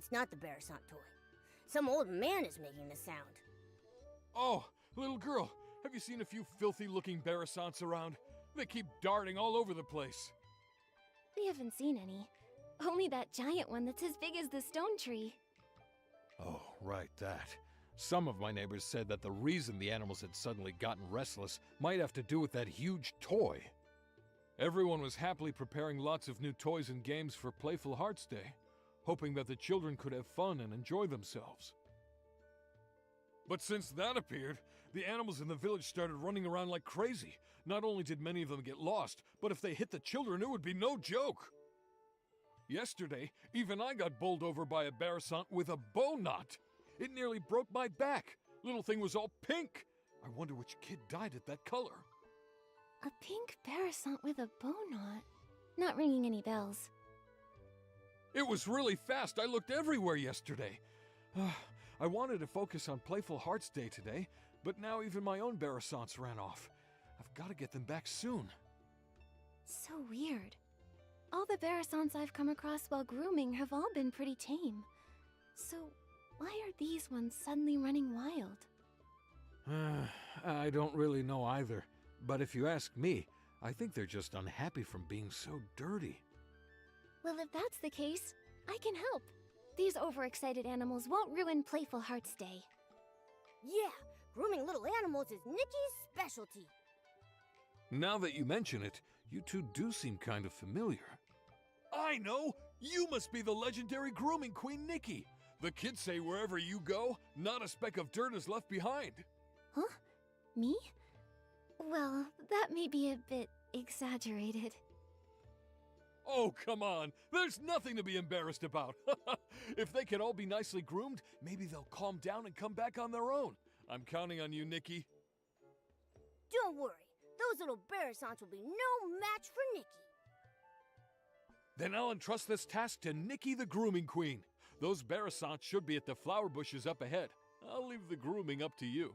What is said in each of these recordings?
it's not the Barasant toy. Some old man is making the sound. Oh, little girl, have you seen a few filthy-looking Barasants around? They keep darting all over the place. We haven't seen any. Only that giant one that's as big as the stone tree. Oh, right, that. Some of my neighbors said that the reason the animals had suddenly gotten restless might have to do with that huge toy. Everyone was happily preparing lots of new toys and games for Playful Hearts Day, hoping that the children could have fun and enjoy themselves. But since that appeared, the animals in the village started running around like crazy. Not only did many of them get lost, but if they hit the children, it would be no joke. Yesterday, even I got bowled over by a Barasant with a bow knot. It nearly broke my back. Little thing was all pink. I wonder which kid dyed it that color. A pink Barasant with a bow knot. Not ringing any bells. It was really fast. I looked everywhere yesterday. I wanted to focus on Playful Hearts Day today, but now even my own Barasants ran off. I've got to get them back soon. So weird. All the Barasants I've come across while grooming have all been pretty tame. So why are these ones suddenly running wild? I don't really know either. But if you ask me, I think they're just unhappy from being so dirty. Well, if that's the case, I can help. These overexcited animals won't ruin Playful Hearts Day. Yeah, grooming little animals is Nikki's specialty. Now that you mention it, you two do seem kind of familiar. I know! You must be the legendary grooming queen, Nikki! The kids say wherever you go, not a speck of dirt is left behind. Huh? Me? Well, that may be a bit exaggerated. Oh, come on! There's nothing to be embarrassed about! If they can all be nicely groomed, maybe they'll calm down and come back on their own. I'm counting on you, Nikki. Don't worry, those little Barasants will be no match for Nikki. Then I'll entrust this task to Nikki the Grooming Queen. Those Barasants should be at the flower bushes up ahead. I'll leave the grooming up to you.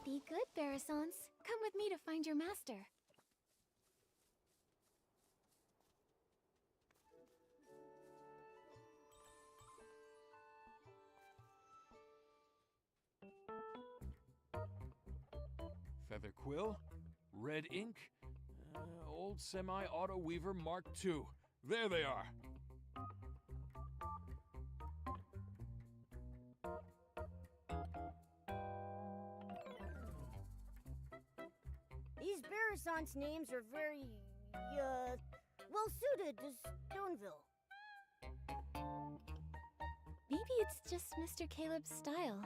Be good, Barasants. Come with me to find your master. Feather quill, red ink, old semi-auto weaver Mark II. There they are. These Barasants' names are very, well suited to Stoneville. Maybe it's just Mr. Caleb's style.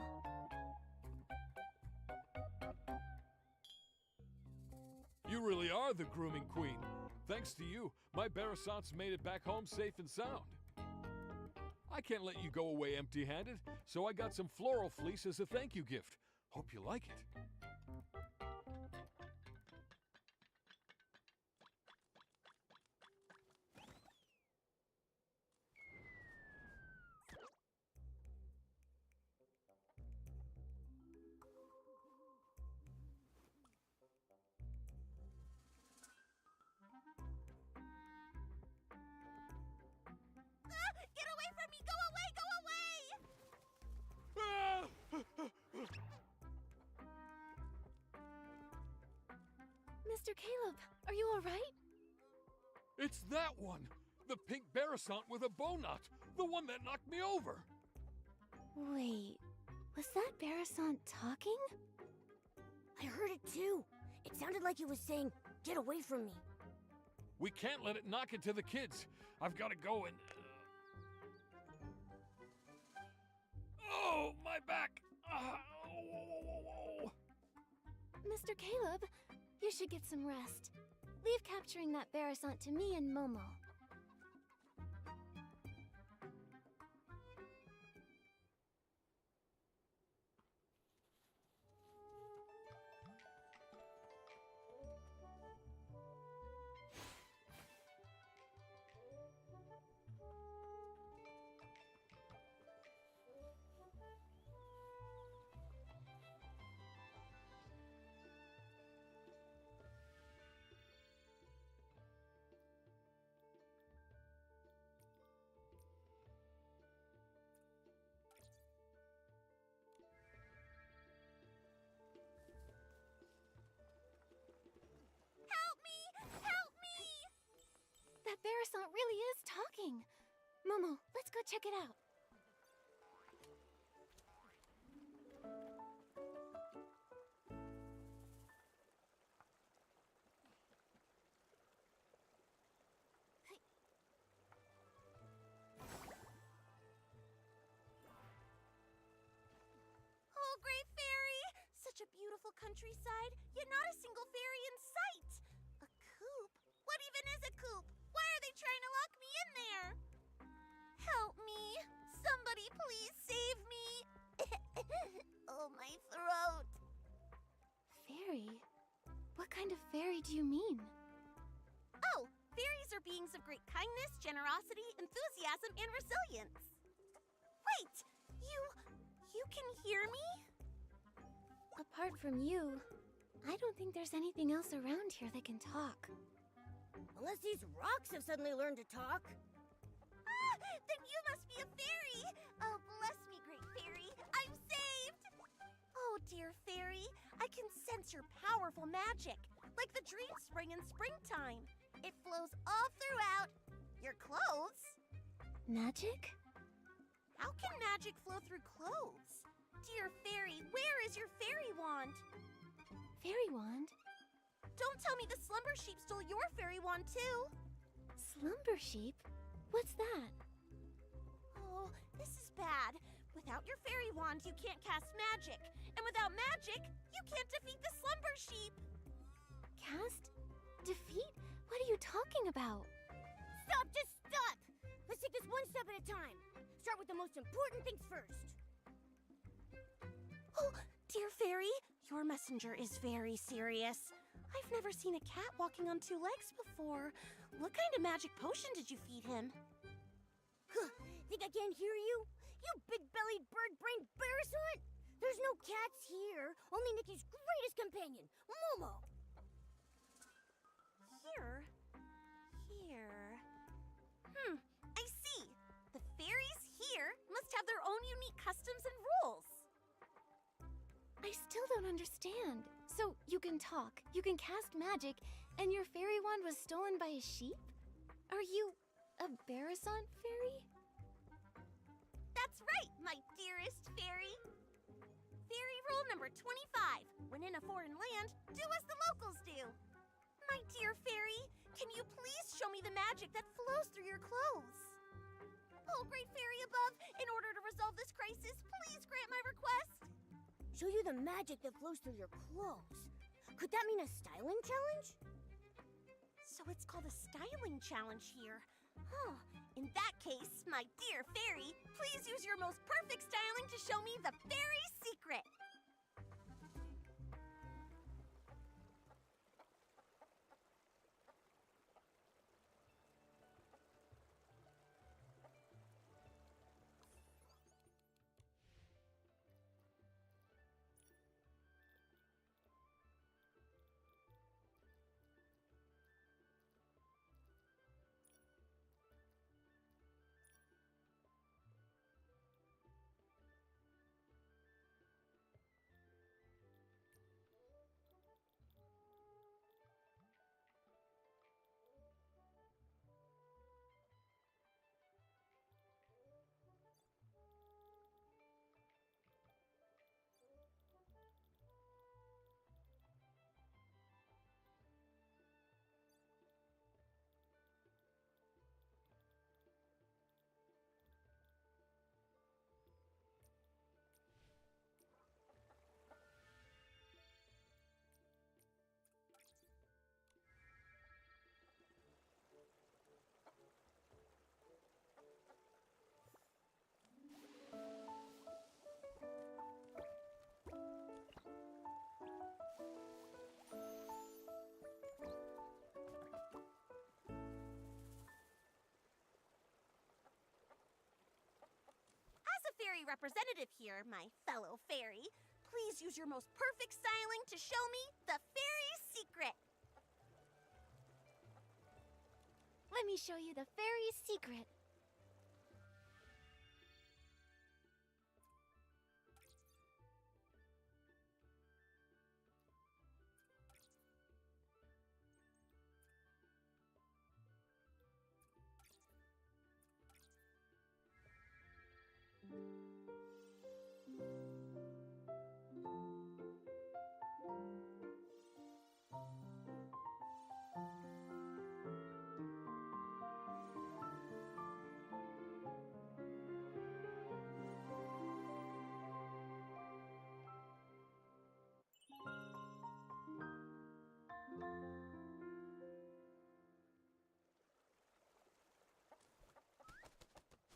You really are the grooming queen. Thanks to you, my Barasants made it back home safe and sound. I can't let you go away empty-handed, so I got some floral fleece as a thank you gift. Hope you like it. Get away from me! Go away! Go away! Mr. Caleb, are you alright? It's that one! The pink Barasant with a bow knot! The one that knocked me over! Wait, was that Barasant talking? I heard it too. It sounded like it was saying, "Get away from me." We can't let it knock into the kids. I've got to go and... Oh, my back! Oh. Mr. Caleb, you should get some rest. Leave capturing that Barasant to me and Momo. That Barasant really is talking. Momo, let's go check it out. Oh, Great Fairy! Such a beautiful countryside, yet not a single fairy in sight. A coop? What even is a coop? Why are they trying to lock me in there? Help me! Somebody please save me! Oh, my throat! Fairy? What kind of fairy do you mean? Oh, fairies are beings of great kindness, generosity, enthusiasm, and resilience. Wait! You can hear me? Apart from you, I don't think there's anything else around here that can talk. Unless these rocks have suddenly learned to talk. Ah, then you must be a fairy! Oh, bless me, Great Fairy! I'm saved! Oh, dear fairy, I can sense your powerful magic, like the dream spring in springtime. It flows all throughout your clothes. Magic? How can magic flow through clothes? Dear fairy, where is your fairy wand? Fairy wand? Don't tell me the slumber sheep stole your fairy wand too. Slumber sheep? What's that? Oh, this is bad. Without your fairy wand, you can't cast magic. And without magic, you can't defeat the slumber sheep. Cast? Defeat? What are you talking about? Stop! Just stop! Let's take this one step at a time. Start with the most important things first. Oh, dear fairy, your messenger is very serious. I've never seen a cat walking on two legs before. What kind of magic potion did you feed him? Think I can't hear you? You big-bellied, bird-brained Barasant! There's no cats here, only Nikki's greatest companion, Momo. Here? I see. The fairies here must have their own unique customs and rules. I still don't understand. So, you can talk, you can cast magic, and your fairy wand was stolen by a sheep? Are you a Barasant fairy? That's right, my dearest fairy. Fairy rule number 25. When in a foreign land, do as the locals do. My dear fairy, can you please show me the magic that flows through your clothes? Oh, great fairy above, in order to resolve this crisis, please grant my request. Show you the magic that flows through your clothes. Could that mean a styling challenge? So it's called a styling challenge here. Huh. In that case, my dear fairy, please use your most perfect styling to show me the fairy secret. fairy representative here, my fellow fairy, please use your most perfect styling to show me the fairy secret. Let me show you the fairy's secret.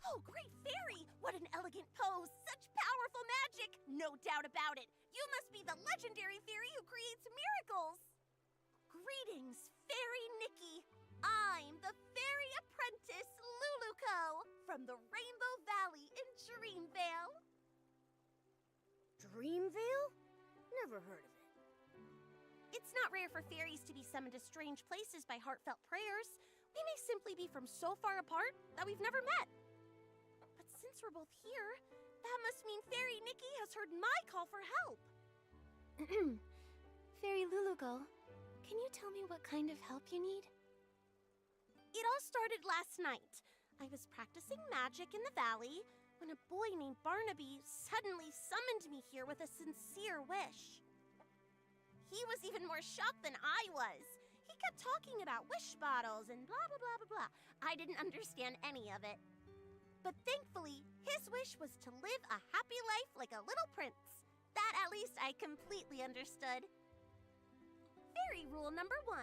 Oh, great fairy! What an elegant pose! Such powerful magic! No doubt about it! You must be the legendary fairy who creates miracles! Greetings, Fairy Nikki! I'm the fairy apprentice Luluco from the Rainbow Valley in Dreamvale. Dreamvale? Never heard of it. It's not rare for fairies to be summoned to strange places by heartfelt prayers. We may simply be from so far apart that we've never met. But since we're both here, that must mean Fairy Nikki has heard my call for help. Fairy Lulugo, can you tell me what kind of help you need? It all started last night. I was practicing magic in the valley when a boy named Barnaby suddenly summoned me here with a sincere wish. He was even more shocked than I was. He kept talking about wish bottles and blah, blah, blah, blah, blah. I didn't understand any of it. But thankfully, his wish was to live a happy life like a little prince. That at least I completely understood. Fairy rule number 1.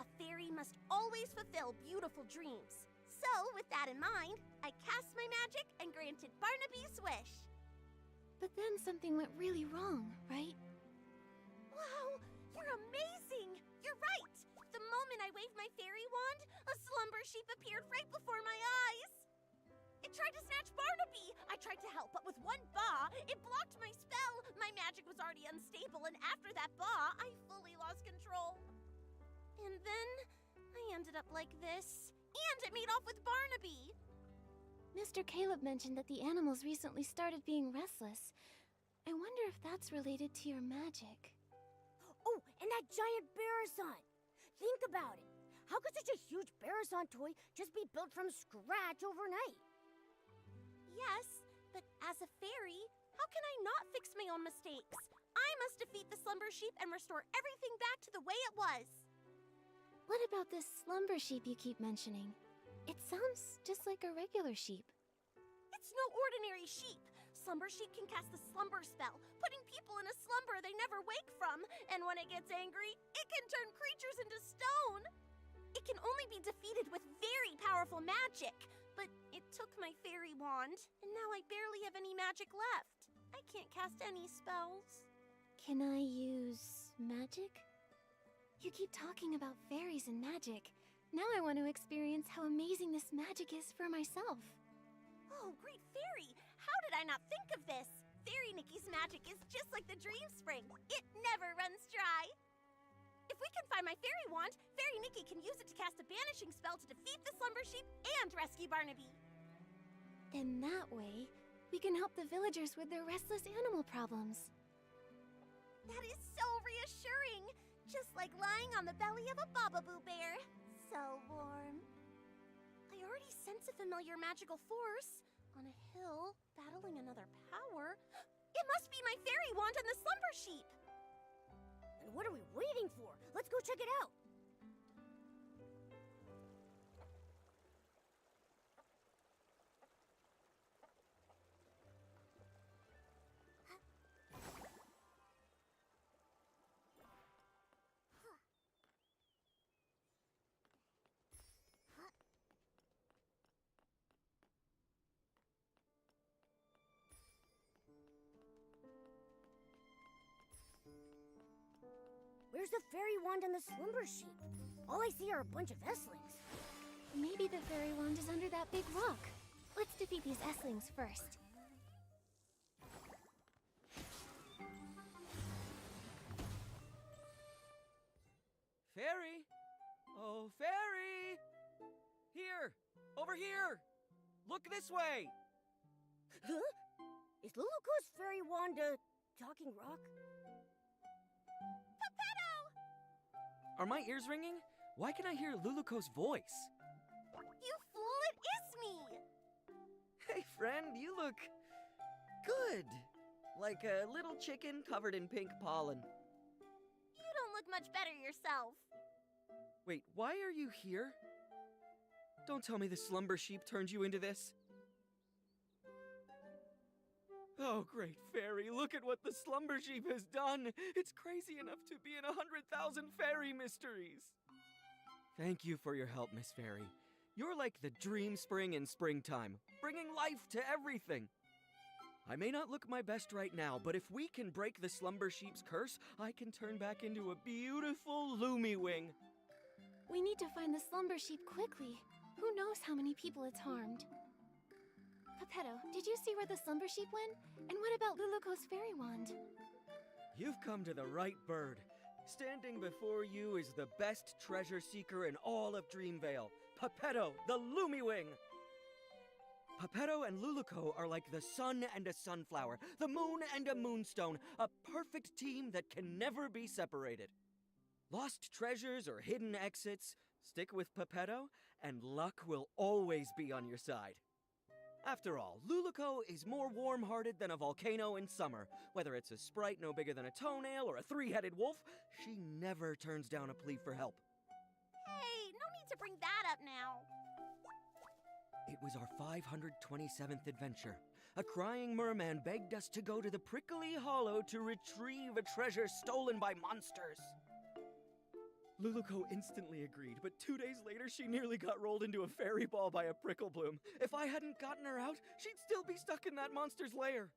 A fairy must always fulfill beautiful dreams. So, with that in mind, I cast my magic and granted Barnaby's wish. But then something went really wrong, right? Wow, you're amazing! You're right! The moment I waved my fairy wand, a slumber sheep appeared right before my eyes. It tried to snatch Barnaby! I tried to help, but with one baw, it blocked my spell. My magic was already unstable, and after that baw, I fully lost control. And then, I ended up like this. And it made off with Barnaby! Mr. Caleb mentioned that the animals recently started being restless. I wonder if that's related to your magic. Oh, and that giant Barasant! Think about it. How could such a huge Barasant toy just be built from scratch overnight? Yes, but as a fairy, how can I not fix my own mistakes? I must defeat the slumber sheep and restore everything back to the way it was. What about this slumber sheep you keep mentioning? It sounds just like a regular sheep. It's no ordinary sheep. Slumber sheep can cast the slumber spell, putting people in a slumber they never wake from. And when it gets angry, it can turn creatures into stone. It can only be defeated with very powerful magic. But it took my fairy wand, and now I barely have any magic left. I can't cast any spells. Can I use magic? You keep talking about fairies and magic. Now I want to experience how amazing this magic is for myself. Oh, great fairy! How did I not think of this? Fairy Nikki's magic is just like the dream spring. It never runs dry. If we can find my fairy wand, Fairy Nikki can use it to cast a banishing spell to defeat the slumber sheep and rescue Barnaby. Then that way, we can help the villagers with their restless animal problems. That is so reassuring. Just like lying on the belly of a Bababoo bear. So warm. I already sense a familiar magical force. On a hill, battling another power. It must be my fairy wand and the slumber sheep. And what are we waiting for? Let's go check it out. Where's the fairy wand and the slumber sheep? All I see are a bunch of Esslings. Maybe the fairy wand is under that big rock. Let's defeat these Esslings first. Fairy? Oh, Fairy! Here! Over here! Look this way! Huh? Is Luluko's fairy wand a talking rock? Are my ears ringing? Why can I hear Luluko's voice? You fool, it is me! Hey, friend, you look good. Like a little chicken covered in pink pollen. You don't look much better yourself. Wait, why are you here? Don't tell me the slumber sheep turned you into this. Oh, great fairy, look at what the slumber sheep has done. It's crazy enough to be in 100,000 fairy mysteries. Thank you for your help, Miss Fairy. You're like the dream spring in springtime, bringing life to everything. I may not look my best right now, but if we can break the slumber sheep's curse, I can turn back into a beautiful Lumi Wing. We need to find the slumber sheep quickly. Who knows how many people it's harmed? Geppetto, did you see where the slumber sheep went? And what about Luluko's fairy wand? You've come to the right bird. Standing before you is the best treasure seeker in all of Dreamvale, Geppetto, the Lumi Wing. Geppetto and Luluko are like the sun and a sunflower, the moon and a moonstone, a perfect team that can never be separated. Lost treasures or hidden exits, stick with Geppetto, and luck will always be on your side. After all, Luluko is more warm-hearted than a volcano in summer. Whether it's a sprite no bigger than a toenail or a three-headed wolf, she never turns down a plea for help. Hey, no need to bring that up now. It was our 527th adventure. A crying merman begged us to go to the prickly hollow to retrieve a treasure stolen by monsters. Luluko instantly agreed, but 2 days later she nearly got rolled into a fairy ball by a prickle bloom. If I hadn't gotten her out, she'd still be stuck in that monster's lair.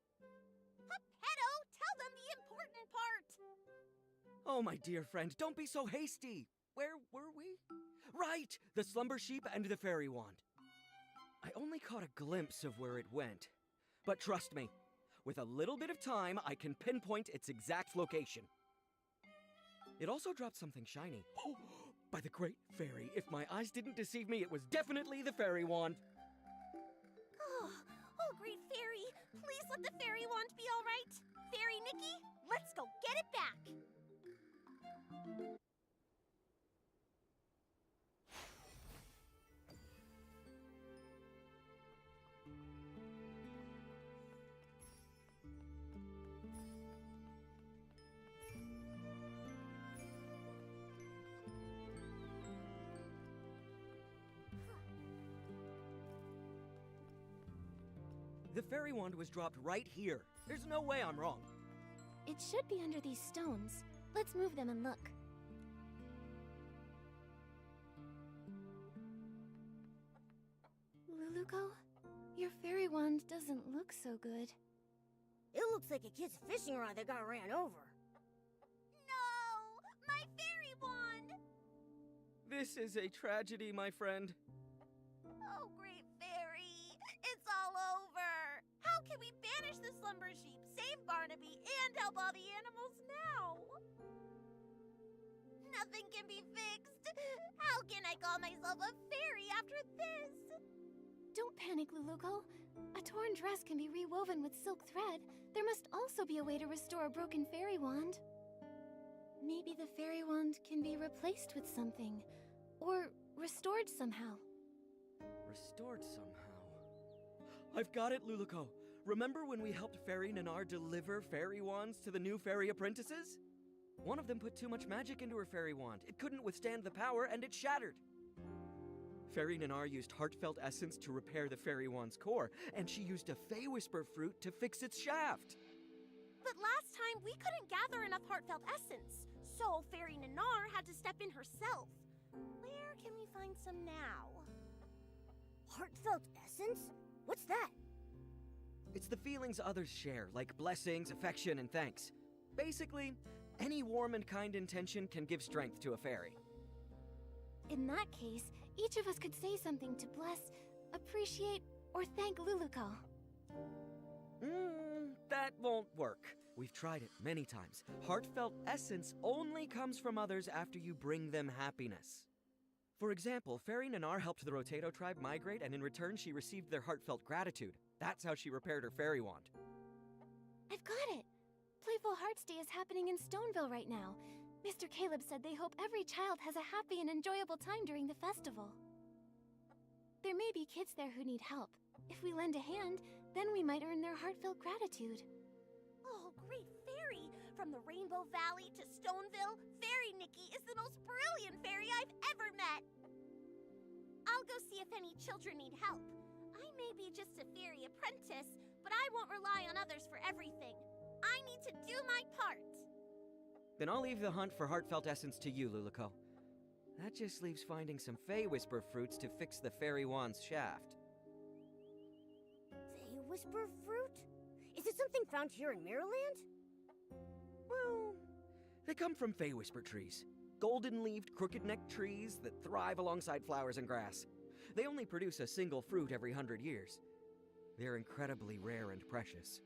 Geppetto, tell them the important part. Oh, my dear friend, don't be so hasty. Where were we? Right, the slumber sheep and the fairy wand. I only caught a glimpse of where it went. But trust me, with a little bit of time, I can pinpoint its exact location. It also dropped something shiny. Oh, by the great fairy, if my eyes didn't deceive me, it was definitely the fairy wand. Oh, great fairy, please let the fairy wand be all right. Fairy Nikki, let's go get it back. The fairy wand was dropped right here. There's no way I'm wrong. It should be under these stones. Let's move them and look. Luluko, your fairy wand doesn't look so good. It looks like a kid's fishing rod that got ran over. No, my fairy wand. This is a tragedy, my friend. Oh, great fairy, it's all over. How can we banish the slumber sheep, save Barnaby, and help all the animals now? Nothing can be fixed. How can I call myself a fairy after this? Don't panic, Luluko. A torn dress can be rewoven with silk thread. There must also be a way to restore a broken fairy wand. Maybe the fairy wand can be replaced with something. Or restored somehow. Restored somehow. I've got it, Luluko. Remember when we helped Fairy Nanar deliver fairy wands to the new fairy apprentices? One of them put too much magic into her fairy wand. It couldn't withstand the power, and it shattered. Fairy Nanar used heartfelt essence to repair the fairy wand's core, and she used a Fey Whisper fruit to fix its shaft. But last time, we couldn't gather enough heartfelt essence, so Fairy Nanar had to step in herself. Where can we find some now? Heartfelt essence? What's that? It's the feelings others share, like blessings, affection, and thanks. Basically, any warm and kind intention can give strength to a fairy. In that case, each of us could say something to bless, appreciate, or thank Luluko. That won't work. We've tried it many times. Heartfelt essence only comes from others after you bring them happiness. For example, Fairy Nanar helped the Rotato tribe migrate, and in return she received their heartfelt gratitude. That's how she repaired her fairy wand. I've got it! Playful Hearts Day is happening in Stoneville right now. Mr. Caleb said they hope every child has a happy and enjoyable time during the festival. There may be kids there who need help. If we lend a hand, then we might earn their heartfelt gratitude. Oh, great fairy! From the Rainbow Valley to Stoneville, Fairy Nikki is the most brilliant fairy I've ever met! I'll go see if any children need help. I may be just a fairy apprentice, but I won't rely on others for everything. I need to do my part. Then I'll leave the hunt for heartfelt essence to you, Luluko. That just leaves finding some Fey Whisper fruits to fix the fairy wand's shaft. Fey Whisper fruit? Is it something found here in Mirrorland? Well, they come from Fey Whisper trees. Golden-leaved, crooked-necked trees that thrive alongside flowers and grass. They only produce a single fruit every 100 years. They're incredibly rare and precious.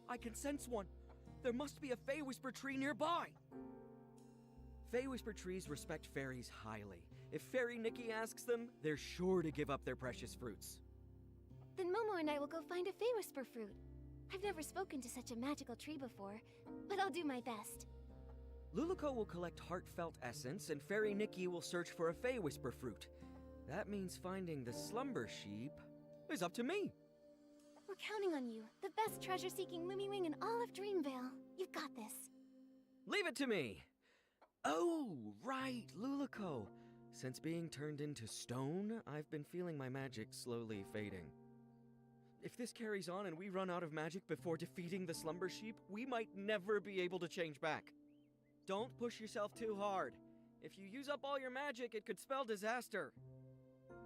I can sense one. There must be a Fey Whisper tree nearby. Fey Whisper trees respect fairies highly. If Fairy Nikki asks them, they're sure to give up their precious fruits. Then Momo and I will go find a Fey Whisper fruit. I've never spoken to such a magical tree before, but I'll do my best. Luluko will collect heartfelt essence, and Fairy Nikki will search for a Fey Whisper fruit. That means finding the slumber sheep is up to me. We're counting on you, the best treasure-seeking Lumiwing in all of Dreamvale. You've got this. Leave it to me! Oh, right, Luluko. Since being turned into stone, I've been feeling my magic slowly fading. If this carries on and we run out of magic before defeating the slumber sheep, we might never be able to change back. Don't push yourself too hard. If you use up all your magic, it could spell disaster.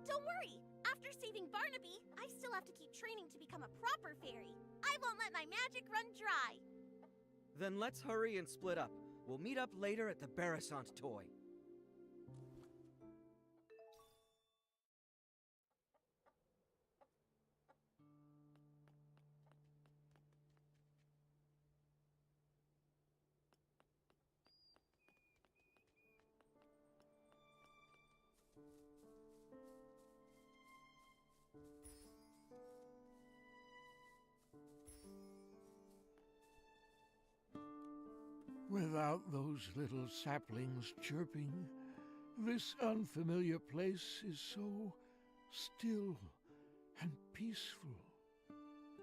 Don't worry! After saving Barnaby, I still have to keep training to become a proper fairy. I won't let my magic run dry. Then let's hurry and split up. We'll meet up later at the Barasant toy. Without those little saplings chirping, this unfamiliar place is so still and peaceful.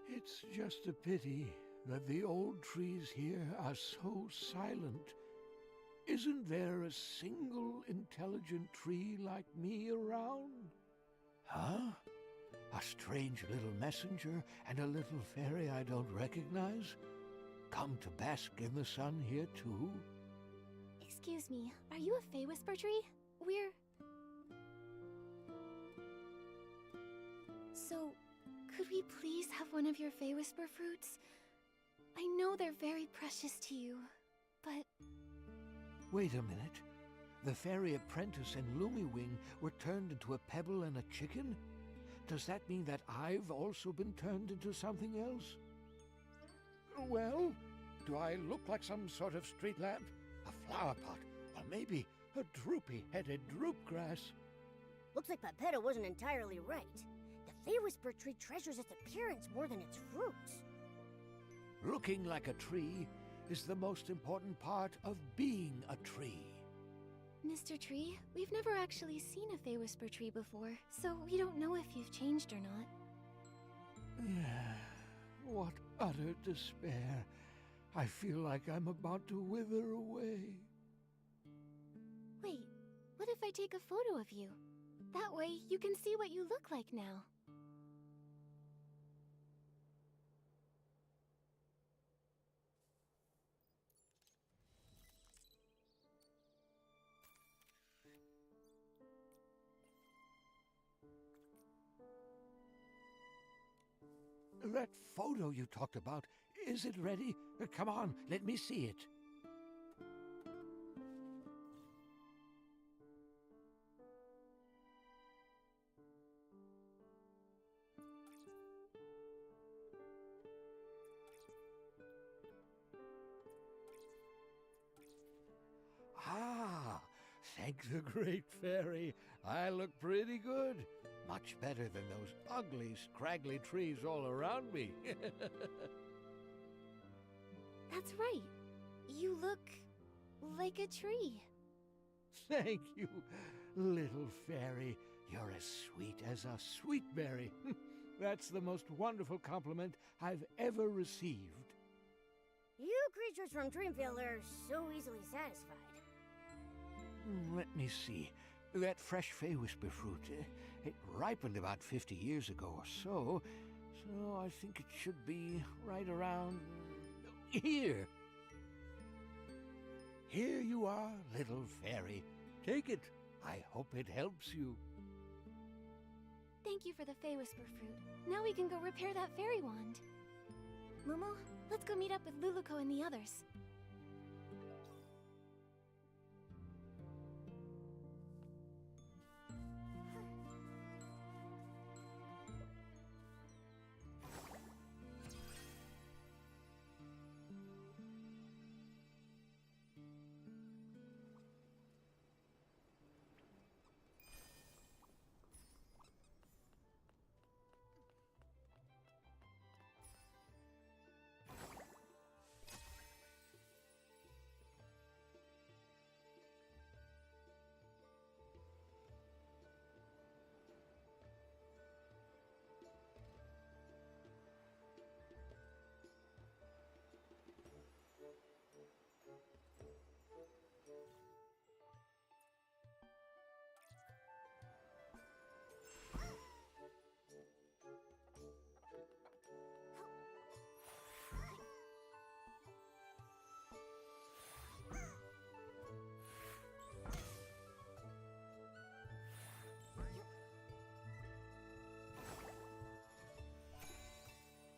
It's just a pity that the old trees here are so silent. Isn't there a single intelligent tree like me around? Huh? A strange little messenger and a little fairy I don't recognize? Come to bask in the sun here too? Excuse me, are you a Fey Whisper tree? So, could we please have one of your Fey Whisper fruits? I know they're very precious to you, but... Wait a minute. The fairy apprentice and Lumiwing were turned into a pebble and a chicken? Does that mean that I've also been turned into something else? Well, do I look like some sort of street lamp? A flower pot? Or maybe a droopy-headed droopgrass? Looks like Pepetto wasn't entirely right. The Fey Whisper tree treasures its appearance more than its fruits. Looking like a tree is the most important part of being a tree. Mr. Tree, we've never actually seen a Fey Whisper tree before, so we don't know if you've changed or not. What utter despair. I feel like I'm about to wither away. Wait, what if I take a photo of you? That way, you can see what you look like now. That photo you talked about, is it ready? Come on, let me see it. Thank the great fairy. I look pretty good. Much better than those ugly, scraggly trees all around me. That's right. You look like a tree. Thank you, little fairy. You're as sweet as a sweet berry. That's the most wonderful compliment I've ever received. You creatures from Dreamville are so easily satisfied. Let me see. That fresh Fey Whisper fruit, it ripened about 50 years ago or so, so I think it should be right around here. Here you are, little fairy. Take it. I hope it helps you. Thank you for the Fey Whisper fruit. Now we can go repair that fairy wand. Momo, let's go meet up with Luluko and the others.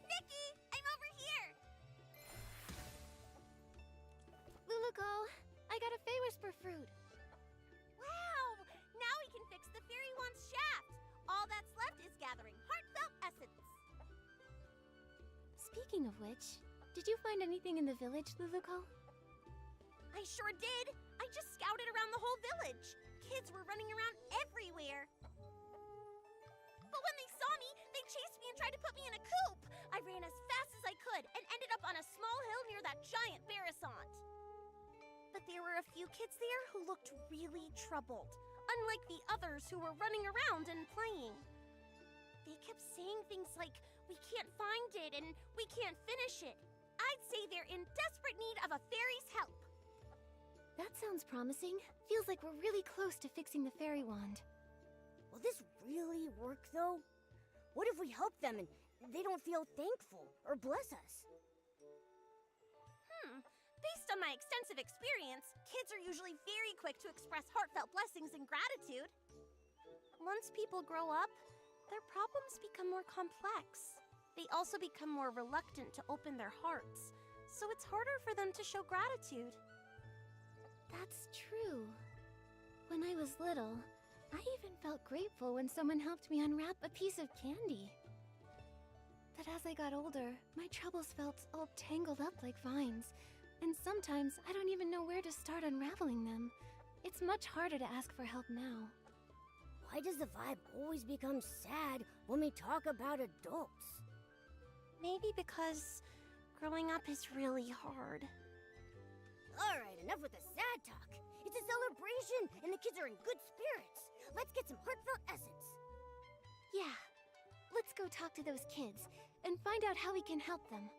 Nikki, I'm over here! Luluko, I got a Fey Whisper fruit. Wow! Now we can fix the fairy wand's shaft! All that's left is gathering heartfelt essence. Speaking of which, did you find anything in the village, Luluko? I sure did! I just scouted around the whole village. Kids were running around everywhere. But when they saw me, they chased me and tried to put me in a coop. I ran as fast as I could and ended up on a small hill near that giant Barasant. But there were a few kids there who looked really troubled, unlike the others who were running around and playing. They kept saying things like, "We can't find it," and "We can't finish it." I'd say they're in desperate need of a fairy's help. That sounds promising. Feels like we're really close to fixing the fairy wand. Will this really work, though? What if we help them and they don't feel thankful or bless us? Based on my extensive experience, kids are usually very quick to express heartfelt blessings and gratitude. Once people grow up, their problems become more complex. They also become more reluctant to open their hearts, so it's harder for them to show gratitude. That's true. When I was little, I even felt grateful when someone helped me unwrap a piece of candy. But as I got older, my troubles felt all tangled up like vines, and sometimes I don't even know where to start unraveling them. It's much harder to ask for help now. Why does the vibe always become sad when we talk about adults? Maybe because growing up is really hard. Alright, enough with the sad talk. It's a celebration, and the kids are in good spirits. Let's get some heartfelt essence. Yeah, let's go talk to those kids and find out how we can help them.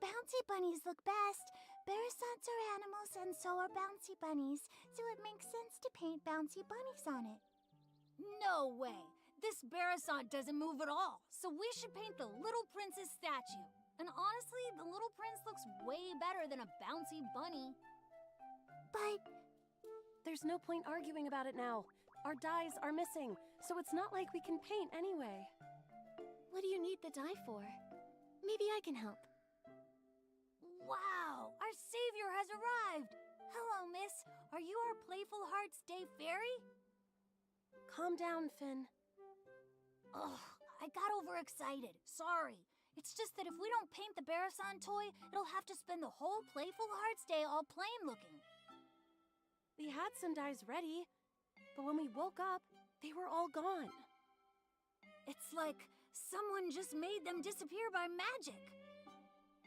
Bouncy bunnies look best. Barasants are animals and so are bouncy bunnies, so it makes sense to paint bouncy bunnies on it. No way! This Barasant doesn't move at all, so we should paint the little prince's statue. And honestly, the little prince looks way better than a bouncy bunny. But There's no point arguing about it now. Our dyes are missing, so it's not like we can paint anyway. What do you need the dye for? Maybe I can help. Wow! Our savior has arrived! Hello, miss. Are you our Playful Hearts Day fairy? Calm down, Finn. Ugh, I got overexcited. Sorry. It's just that if we don't paint the Barasan toy, it'll have to spend the whole Playful Hearts Day all plain looking. We had some dyes ready, but when we woke up, they were all gone. It's like someone just made them disappear by magic.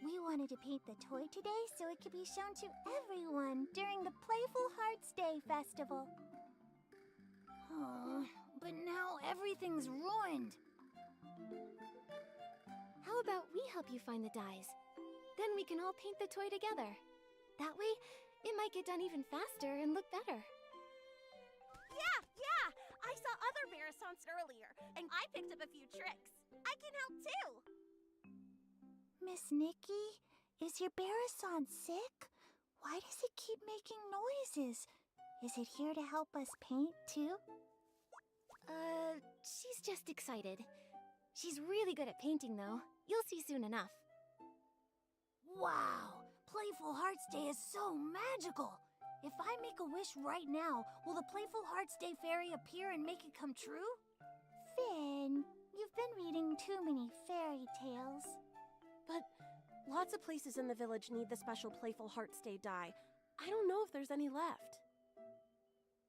We wanted to paint the toy today so it could be shown to everyone during the Playful Hearts Day festival. Oh, but now everything's ruined. How about we help you find the dyes? Then we can all paint the toy together. That way, it might get done even faster and look better. Yeah! I saw other Barasants earlier, and I picked up a few tricks. I can help too! Miss Nikki, is your Barasan sick? Why does it keep making noises? Is it here to help us paint too? She's just excited. She's really good at painting, though. You'll see soon enough. Wow! Playful Hearts Day is so magical! If I make a wish right now, will the Playful Hearts Day fairy appear and make it come true? Finn, you've been reading too many fairy tales. But lots of places in the village need the special Playful Hearts Day dye. I don't know if there's any left.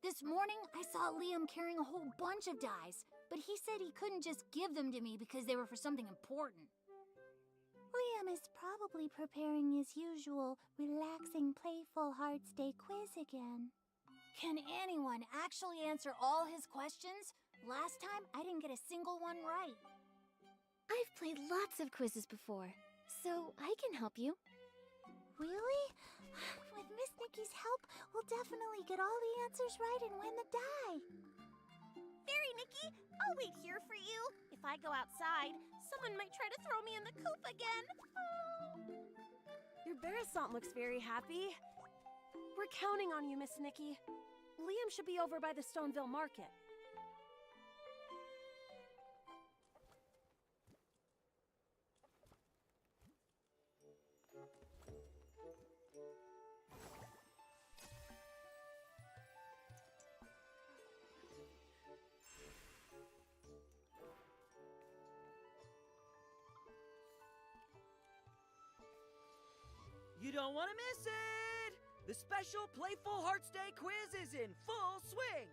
This morning, I saw Liam carrying a whole bunch of dyes, but he said he couldn't just give them to me because they were for something important. Liam is probably preparing his usual relaxing Playful Hearts Day quiz again. Can anyone actually answer all his questions? Last time, I didn't get a single one right. I've played lots of quizzes before, so I can help you. Really? With Miss Nikki's help, we'll definitely get all the answers right and win the die. Fairy Nikki, I'll wait here for you. If I go outside, someone might try to throw me in the coop again. Your Barasant looks very happy. We're counting on you, Miss Nikki. Liam should be over by the Stoneville Market. You don't want to miss it! The special Playful Hearts Day quiz is in full swing!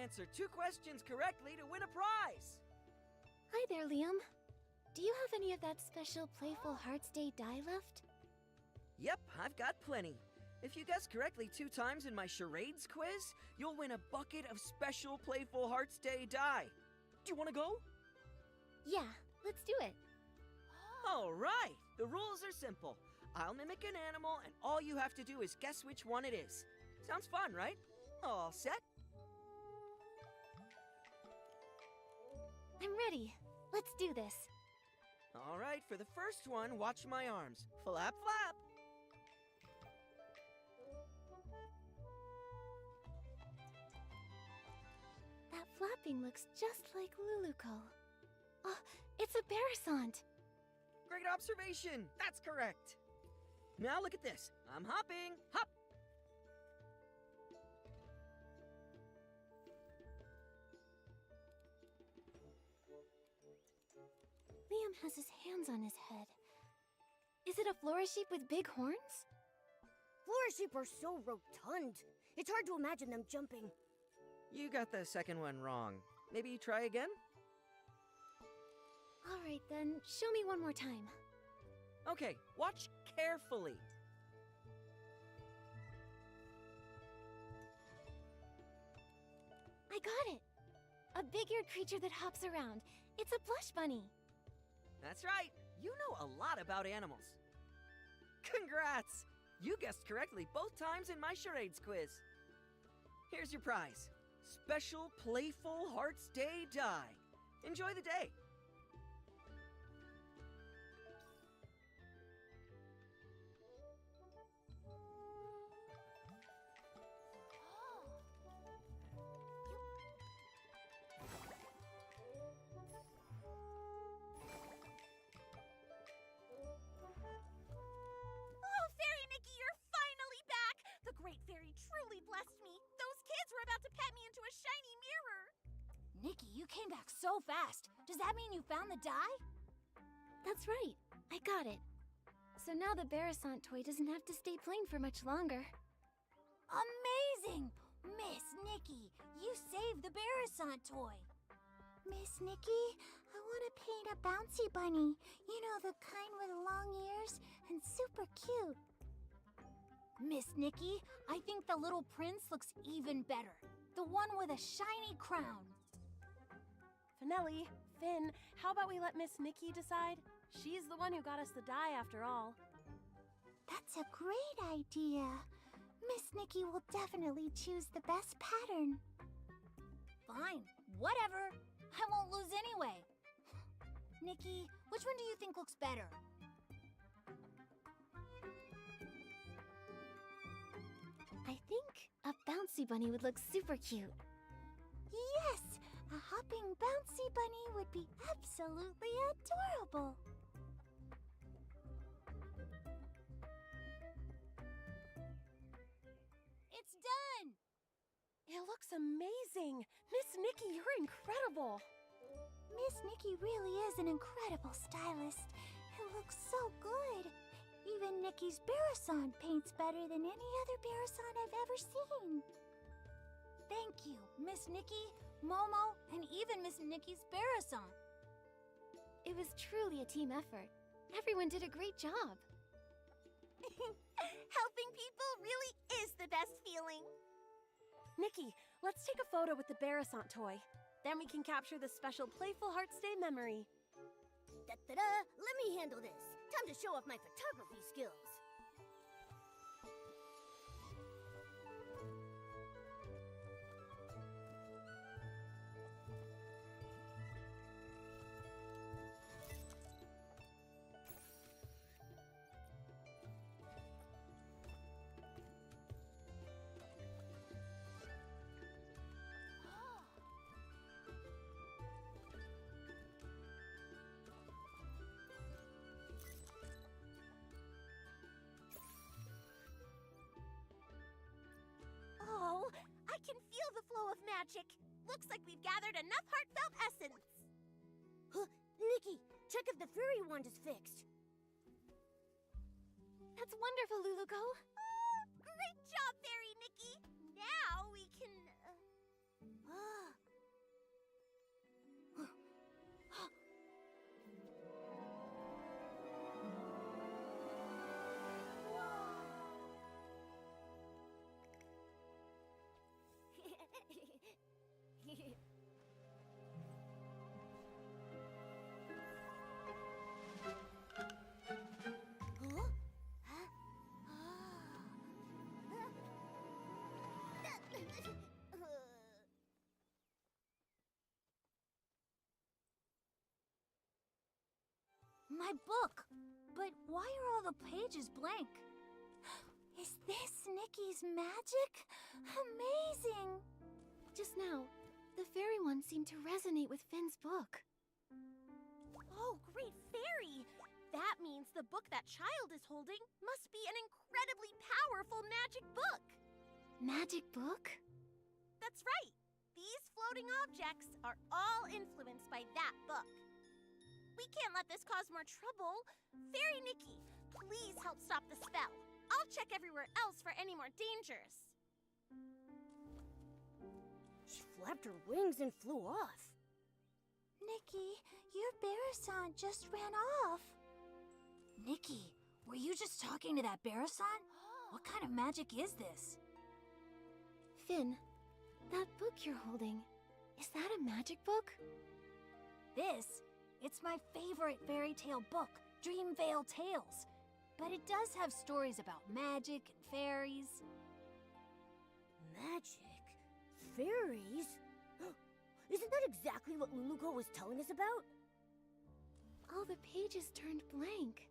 Answer 2 questions correctly to win a prize! Hi there, Liam. Do you have any of that special Playful Hearts Day dye left? Yep, I've got plenty. If you guess correctly 2 times in my charades quiz, you'll win a bucket of special Playful Hearts Day dye. Do you want to go? Yeah, let's do it. All right! The rules are simple. I'll mimic an animal, and all you have to do is guess which one it is. Sounds fun, right? All set? I'm ready. Let's do this. All right, for the first one, watch my arms. Flap, flap! That flapping looks just like Luluco. Oh, it's a Barasant. Great observation! That's correct! Now look at this. I'm hopping. Hop! Liam has his hands on his head. Is it a Flora sheep with big horns? Flora sheep are so rotund. It's hard to imagine them jumping. You got the second one wrong. Maybe try again? All right, then. Show me one more time. Okay, watch carefully. I got it. A big-eared creature that hops around. It's a blush bunny. That's right. You know a lot about animals. Congrats! You guessed correctly both times in my charades quiz. Here's your prize. Special Playful Hearts Day dye. Enjoy the day. Oh, Fairy Nikki, you're finally back! The great fairy came back so fast. Does that mean you found the die? That's right. I got it. So now the Barasant toy doesn't have to stay plain for much longer. Amazing! Miss Nikki, you saved the Barasant toy. Miss Nikki, I want to paint a bouncy bunny. You know, the kind with long ears and super cute. Miss Nikki, I think the little prince looks even better. The one with a shiny crown. Finelli, Finn, how about we let Miss Nikki decide? She's the one who got us the die after all. That's a great idea. Miss Nikki will definitely choose the best pattern. Fine, whatever. I won't lose anyway. Nikki, which one do you think looks better? I think a bouncy bunny would look super cute. Yes, a hopping bouncy bunny would be absolutely adorable. It's done! It looks amazing! Miss Nikki, you're incredible! Miss Nikki really is an incredible stylist. It looks so good. Even Nikki's Barasant paints better than any other Barasant I've ever seen. Thank you, Miss Nikki, Momo, and even Miss Nikki's Barasant. It was truly a team effort. Everyone did a great job. Helping people really is the best feeling. Nikki, let's take a photo with the Barasant toy. Then we can capture the special Playful Hearts Day memory. Da-da-da! Let me handle this. Time to show off my photography skills. Oh, I can feel the flow of magic. Looks like we've gathered enough heartfelt essence. Huh, Nikki, check if the fairy wand is fixed. That's wonderful, Luluko. Oh, great job, Fairy Nikki. Now we can... My book! But why are all the pages blank? Is this Nikki's magic? Amazing! Just now, the fairy one seemed to resonate with Finn's book. Oh, great fairy! That means the book that child is holding must be an incredibly powerful magic book! Magic book? That's right! These floating objects are all influenced by that book. We can't let this cause more trouble. Fairy Nikki, please help stop the spell. I'll check everywhere else for any more dangers. She flapped her wings and flew off. Nikki, your Barasant just ran off. Nikki, were you just talking to that Barasant? What kind of magic is this? Finn, that book you're holding, is that a magic book? It's my favorite fairy tale book, Dreamvale Tales. But it does have stories about magic and fairies. Magic? Fairies? Isn't that exactly what Luluko was telling us about? All the pages turned blank.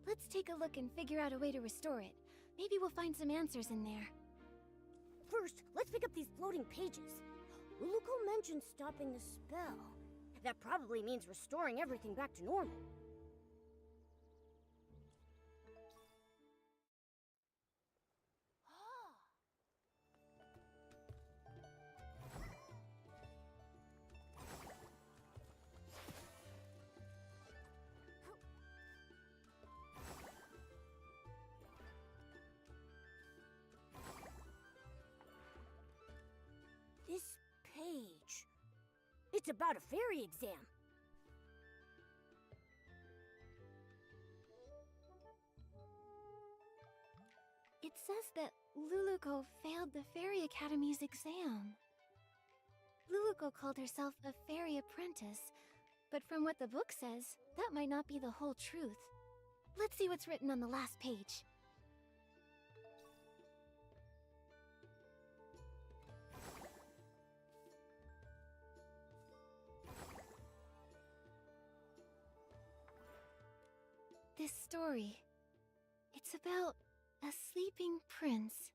Let's take a look and figure out a way to restore it. Maybe we'll find some answers in there. First, let's pick up these floating pages. Luluko mentioned stopping the spell. That probably means restoring everything back to normal. much about a fairy exam. It says that Luluko failed the Fairy Academy's exam. Luluko called herself a fairy apprentice, but from what the book says, that might not be the whole truth. Let's see what's written on the last page. This story, it's about a sleeping prince.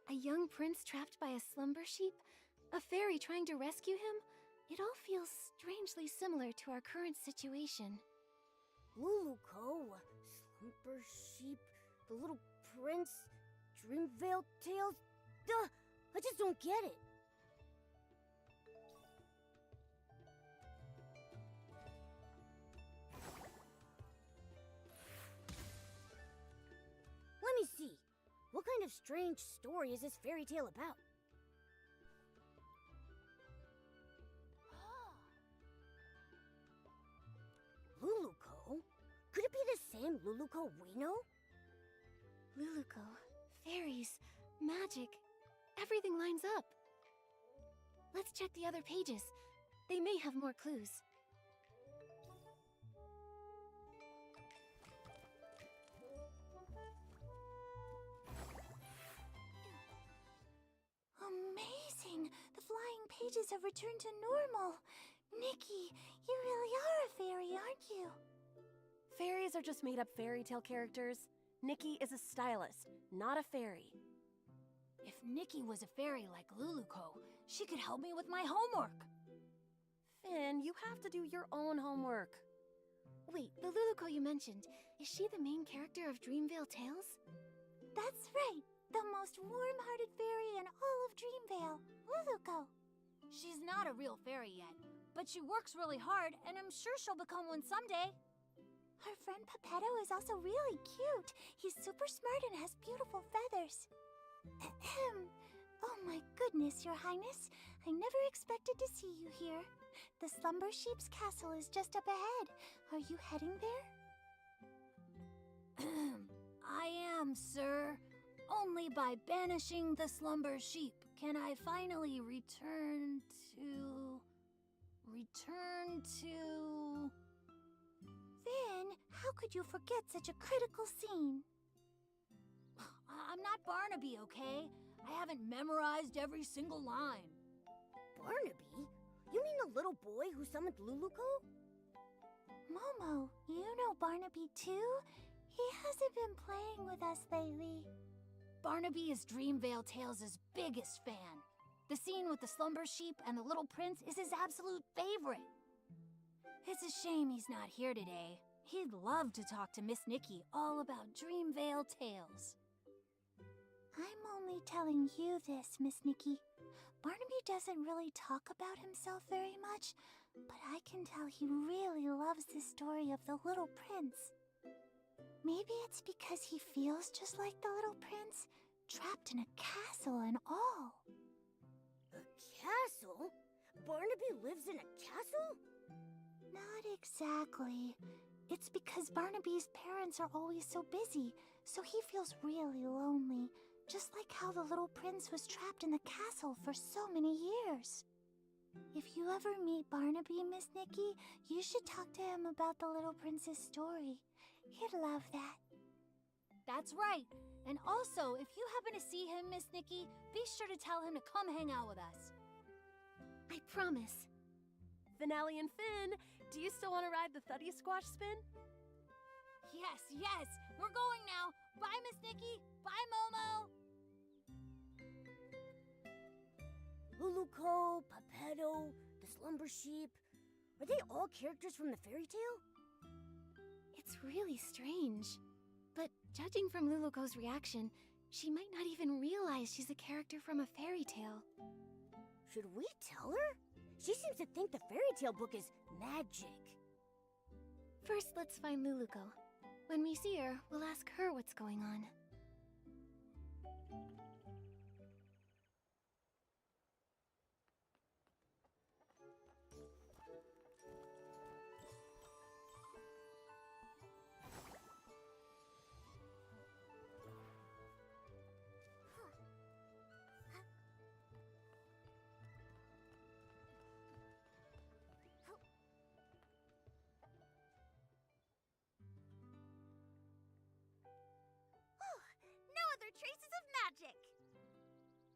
A young prince trapped by a slumber sheep? A fairy trying to rescue him? It all feels strangely similar to our current situation. Luluko, Slumber Sheep, the Little Prince, Dreamvale Tales. Duh! I just don't get it. Let me see. What kind of strange story is this fairy tale about? Luluko? Could it be the same Luluko we know? Luluko, fairies, magic, everything lines up. Let's check the other pages. They may have more clues. Amazing! The flying pages have returned to normal. Nikki, you really are a fairy, aren't you? Fairies are just made-up fairy tale characters. Nikki is a stylist, not a fairy. If Nikki was a fairy like Luluko, she could help me with my homework. Finn, you have to do your own homework. Wait, the Luluko you mentioned, is she the main character of Dreamvale Tales? That's right. The most warm-hearted fairy in all of Dreamvale, Luluko. She's not a real fairy yet, but she works really hard, and I'm sure she'll become one someday. Her friend Pepetto is also really cute. He's super smart and has beautiful feathers. Ahem. Oh my goodness, Your Highness. I never expected to see you here. The Slumber Sheep's castle is just up ahead. Are you heading there? I am, sir. Only by banishing the Slumber Sheep can I finally return to... Finn, how could you forget such a critical scene? I'm not Barnaby, okay? I haven't memorized every single line. Barnaby? You mean the little boy who summoned Luluko? Momo, you know Barnaby too? He hasn't been playing with us lately. Barnaby is Dreamvale Tales' biggest fan. The scene with the Slumber Sheep and the Little Prince is his absolute favorite. It's a shame he's not here today. He'd love to talk to Miss Nikki all about Dreamvale Tales. I'm only telling you this, Miss Nikki. Barnaby doesn't really talk about himself very much, but I can tell he really loves the story of the Little Prince. Maybe it's because he feels just like the Little Prince, trapped in a castle and all. A castle? Barnaby lives in a castle? Not exactly. It's because Barnaby's parents are always so busy, so he feels really lonely, just like how the Little Prince was trapped in the castle for so many years. If you ever meet Barnaby, Miss Nikki, you should talk to him about the Little Prince's story. He'd love that. That's right. And also, if you happen to see him, Miss Nikki, be sure to tell him to come hang out with us. I promise. Finale and Finn, do you still want to ride the Thuddy Squash spin? Yes, we're going now. Bye, Miss Nikki. Bye, Momo. Luluko, Pepetto, the Slumber Sheep. Are they all characters from the fairy tale? It's really strange. But judging from Luluko's reaction, she might not even realize she's a character from a fairy tale. Should we tell her? She seems to think the fairy tale book is magic. First, let's find Luluko. When we see her, we'll ask her what's going on. traces of magic.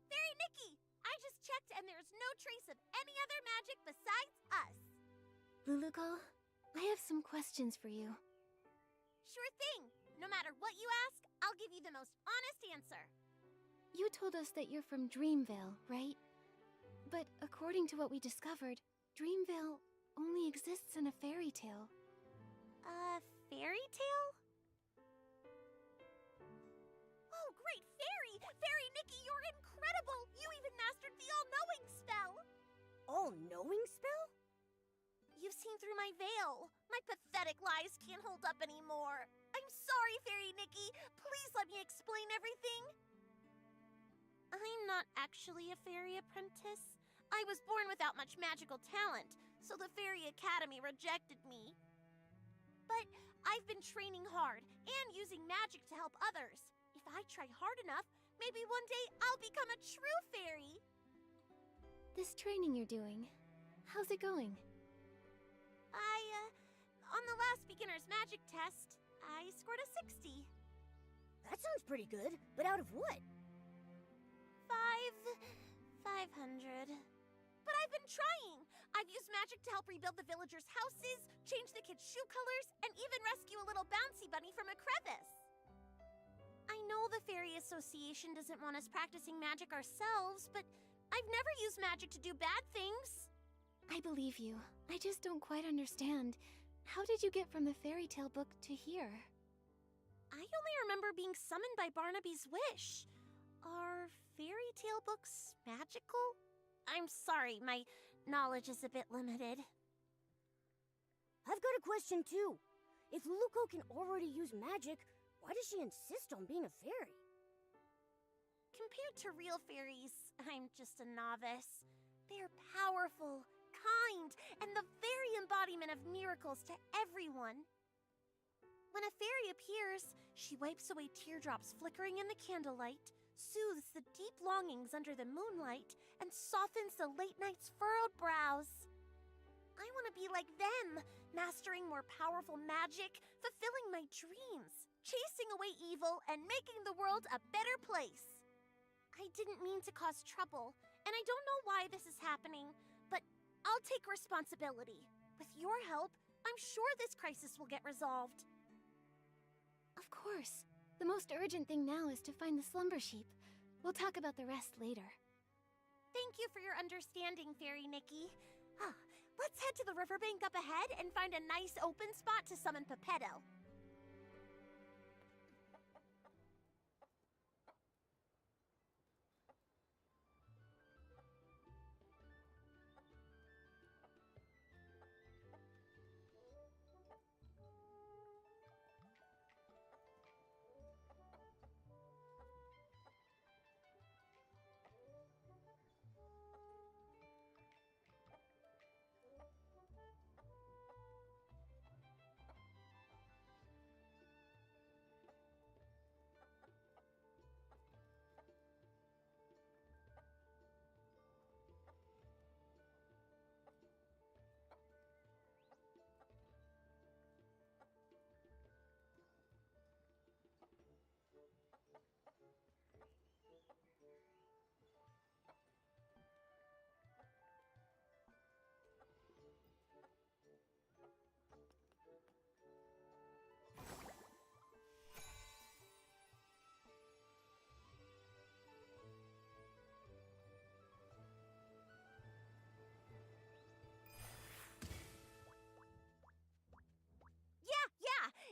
Fairy Nikki, I just checked and there's no trace of any other magic besides us. Luluko, I have some questions for you. Sure thing. No matter what you ask, I'll give you the most honest answer. You told us that you're from Dreamvale, right? But according to what we discovered, Dreamvale only exists in a fairy tale. A fairy tale? Oh, great fairy! Fairy Nikki, you're incredible! You even mastered the all-knowing spell! All-knowing spell? You've seen through my veil. My pathetic lies can't hold up anymore. I'm sorry, Fairy Nikki. Please let me explain everything. I'm not actually a fairy apprentice. I was born without much magical talent, so the Fairy Academy rejected me. But I've been training hard and using magic to help others. If I try hard enough, maybe one day I'll become a true fairy. This training you're doing, how's it going? On the last beginner's magic test, I scored a 60. That sounds pretty good, but out of what? 500. But I've been trying. I've used magic to help rebuild the villagers' houses, change the kids' shoe colors, and even rescue a little bouncy bunny from a crevice. I know the Fairy Association doesn't want us practicing magic ourselves, but I've never used magic to do bad things. I believe you. I just don't quite understand. How did you get from the fairy tale book to here? I only remember being summoned by Barnaby's wish. Are fairy tale books magical? I'm sorry, my knowledge is a bit limited. I've got a question too. If Luluko can already use magic, why does she insist on being a fairy? Compared to real fairies, I'm just a novice. They're powerful, kind, and the very embodiment of miracles to everyone. When a fairy appears, she wipes away teardrops flickering in the candlelight, soothes the deep longings under the moonlight, and softens the late night's furrowed brows. I want to be like them, mastering more powerful magic, fulfilling my dreams, chasing away evil, and making the world a better place. I didn't mean to cause trouble, and I don't know why this is happening, but I'll take responsibility. With your help, I'm sure this crisis will get resolved. Of course. The most urgent thing now is to find the slumber sheep. We'll talk about the rest later. Thank you for your understanding, Fairy Nikki. Let's head to the riverbank up ahead and find a nice open spot to summon Pepetto.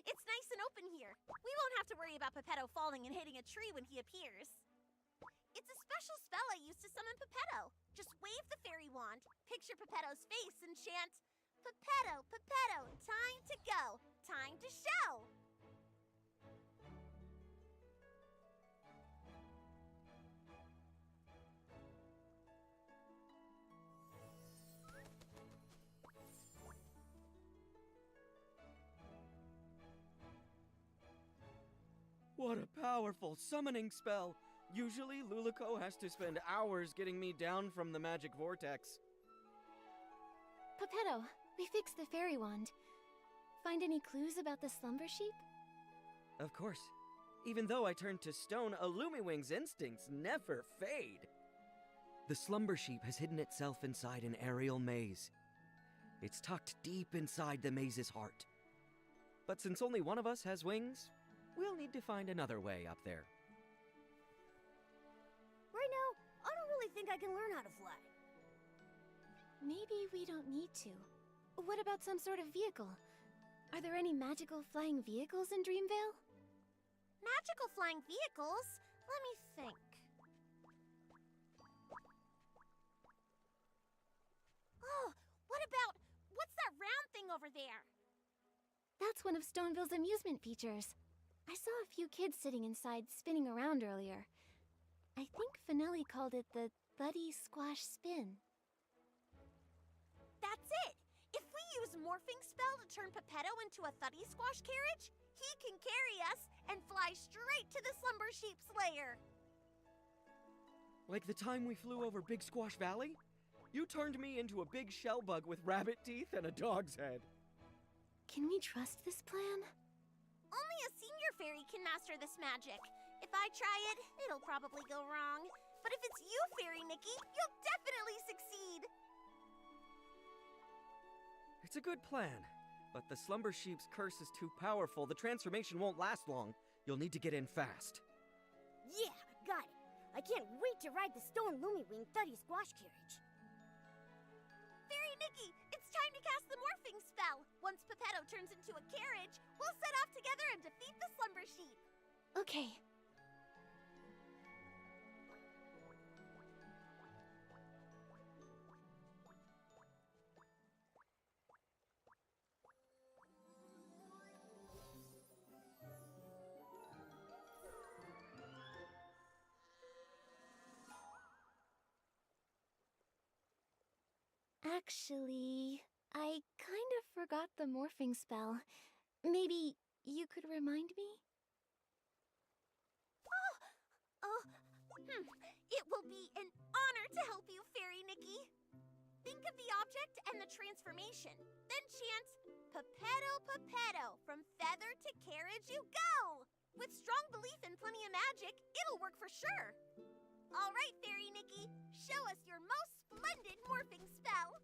It's nice and open here. We won't have to worry about Pepetto falling and hitting a tree when he appears. It's a special spell I use to summon Pepetto. Just wave the fairy wand, picture Pepetto's face, and chant, Pepetto, Pepetto, time to go, time to show. What a powerful summoning spell! Usually, Luluko has to spend hours getting me down from the magic vortex. Pepetto, we fixed the fairy wand. Find any clues about the slumber sheep? Of course. Even though I turned to stone, a Lumiwing's instincts never fade. The slumber sheep has hidden itself inside an aerial maze. It's tucked deep inside the maze's heart. But since only one of us has wings, we'll need to find another way up there. Right now, I don't really think I can learn how to fly. Maybe we don't need to. What about some sort of vehicle? Are there any magical flying vehicles in Dreamvale? Magical flying vehicles? Let me think. Oh, what's that round thing over there? That's one of Stoneville's amusement features. I saw a few kids sitting inside spinning around earlier. I think Finelli called it the Thuddy Squash Spin. That's it! If we use Morphing Spell to turn Pepetto into a Thuddy Squash carriage, he can carry us and fly straight to the Slumber Sheep's lair. Like the time we flew over Big Squash Valley? You turned me into a big shell bug with rabbit teeth and a dog's head. Can we trust this plan? Only a senior fairy can master this magic. If I try it, it'll probably go wrong. But if it's you, Fairy Nikki, you'll definitely succeed! It's a good plan, but the Slumber Sheep's curse is too powerful. The transformation won't last long. You'll need to get in fast. Yeah, got it. I can't wait to ride the Stone Lumiwing Thuddy Squash carriage. Fairy Nikki, it's time to cast the Morphing Spell! Once Pepetto turns into a carriage, we'll set off together and defeat the Slumber Sheep! Okay. Actually, I kind of forgot the morphing spell. Maybe you could remind me? It will be an honor to help you, Fairy Nikki. Think of the object and the transformation. Then chant, Pepetto, Pepetto, from feather to carriage you go! With strong belief and plenty of magic, it'll work for sure. All right, Fairy Nikki, show us your most splendid morphing spell.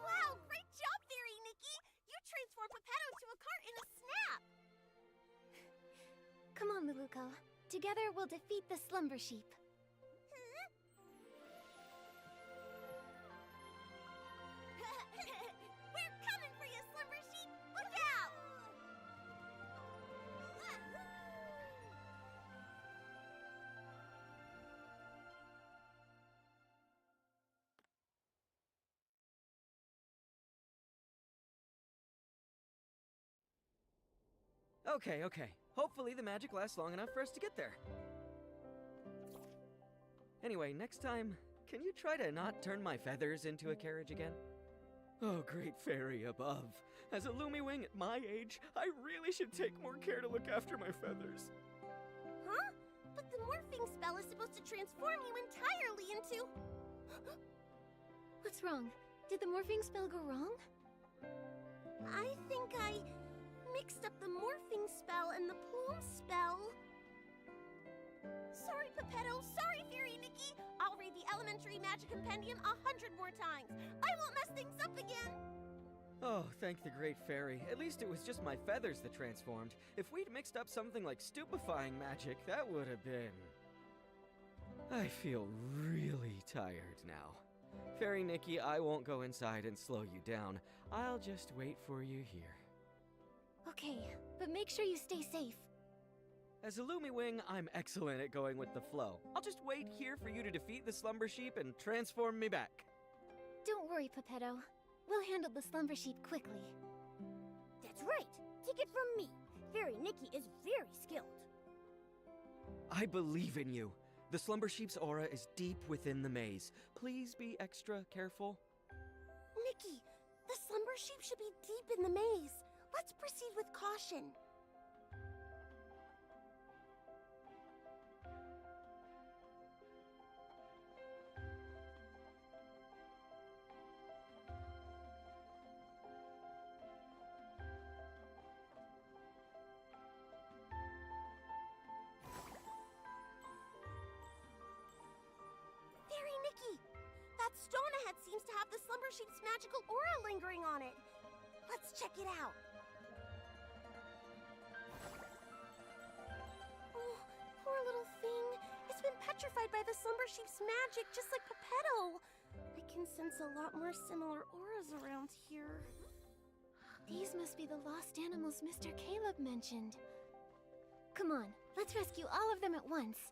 Wow, great job, Fairy Nikki! You transformed Pepetto to a cart in a snap! Come on, Luluko. Together we'll defeat the Slumber Sheep. We're coming for you, Slumber Sheep! Look out! Okay. Hopefully the magic lasts long enough for us to get there. Anyway, next time, can you try to not turn my feathers into a carriage again? Oh, great fairy above. As a Lumiwing at my age, I really should take more care to look after my feathers. Huh? But the morphing spell is supposed to transform you entirely into... What's wrong? Did the morphing spell go wrong? I think I mixed up the morphing spell and the plume spell. Sorry, Pepetto. Sorry, Fairy Nikki. I'll read the Elementary Magic Compendium 100 more times. I won't mess things up again. Oh, thank the great fairy. At least it was just my feathers that transformed. If we'd mixed up something like stupefying magic, that would have been... I feel really tired now. Fairy Nikki, I won't go inside and slow you down. I'll just wait for you here. Okay, but make sure you stay safe. As a Lumiwing, I'm excellent at going with the flow. I'll just wait here for you to defeat the Slumber Sheep and transform me back. Don't worry, Pepetto. We'll handle the Slumber Sheep quickly. That's right. Take it from me. Fairy Nikki is very skilled. I believe in you. The Slumber Sheep's aura is deep within the maze. Please be extra careful. Nikki, the Slumber Sheep should be deep in the maze. Let's proceed with caution. Sheep's magical aura lingering on it. Let's check it out. Oh, poor little thing. It's been petrified by the Slumber Sheep's magic, just like Geppetto. I can sense a lot more similar auras around here. These must be the lost animals Mr. Caleb mentioned. Come on, let's rescue all of them at once.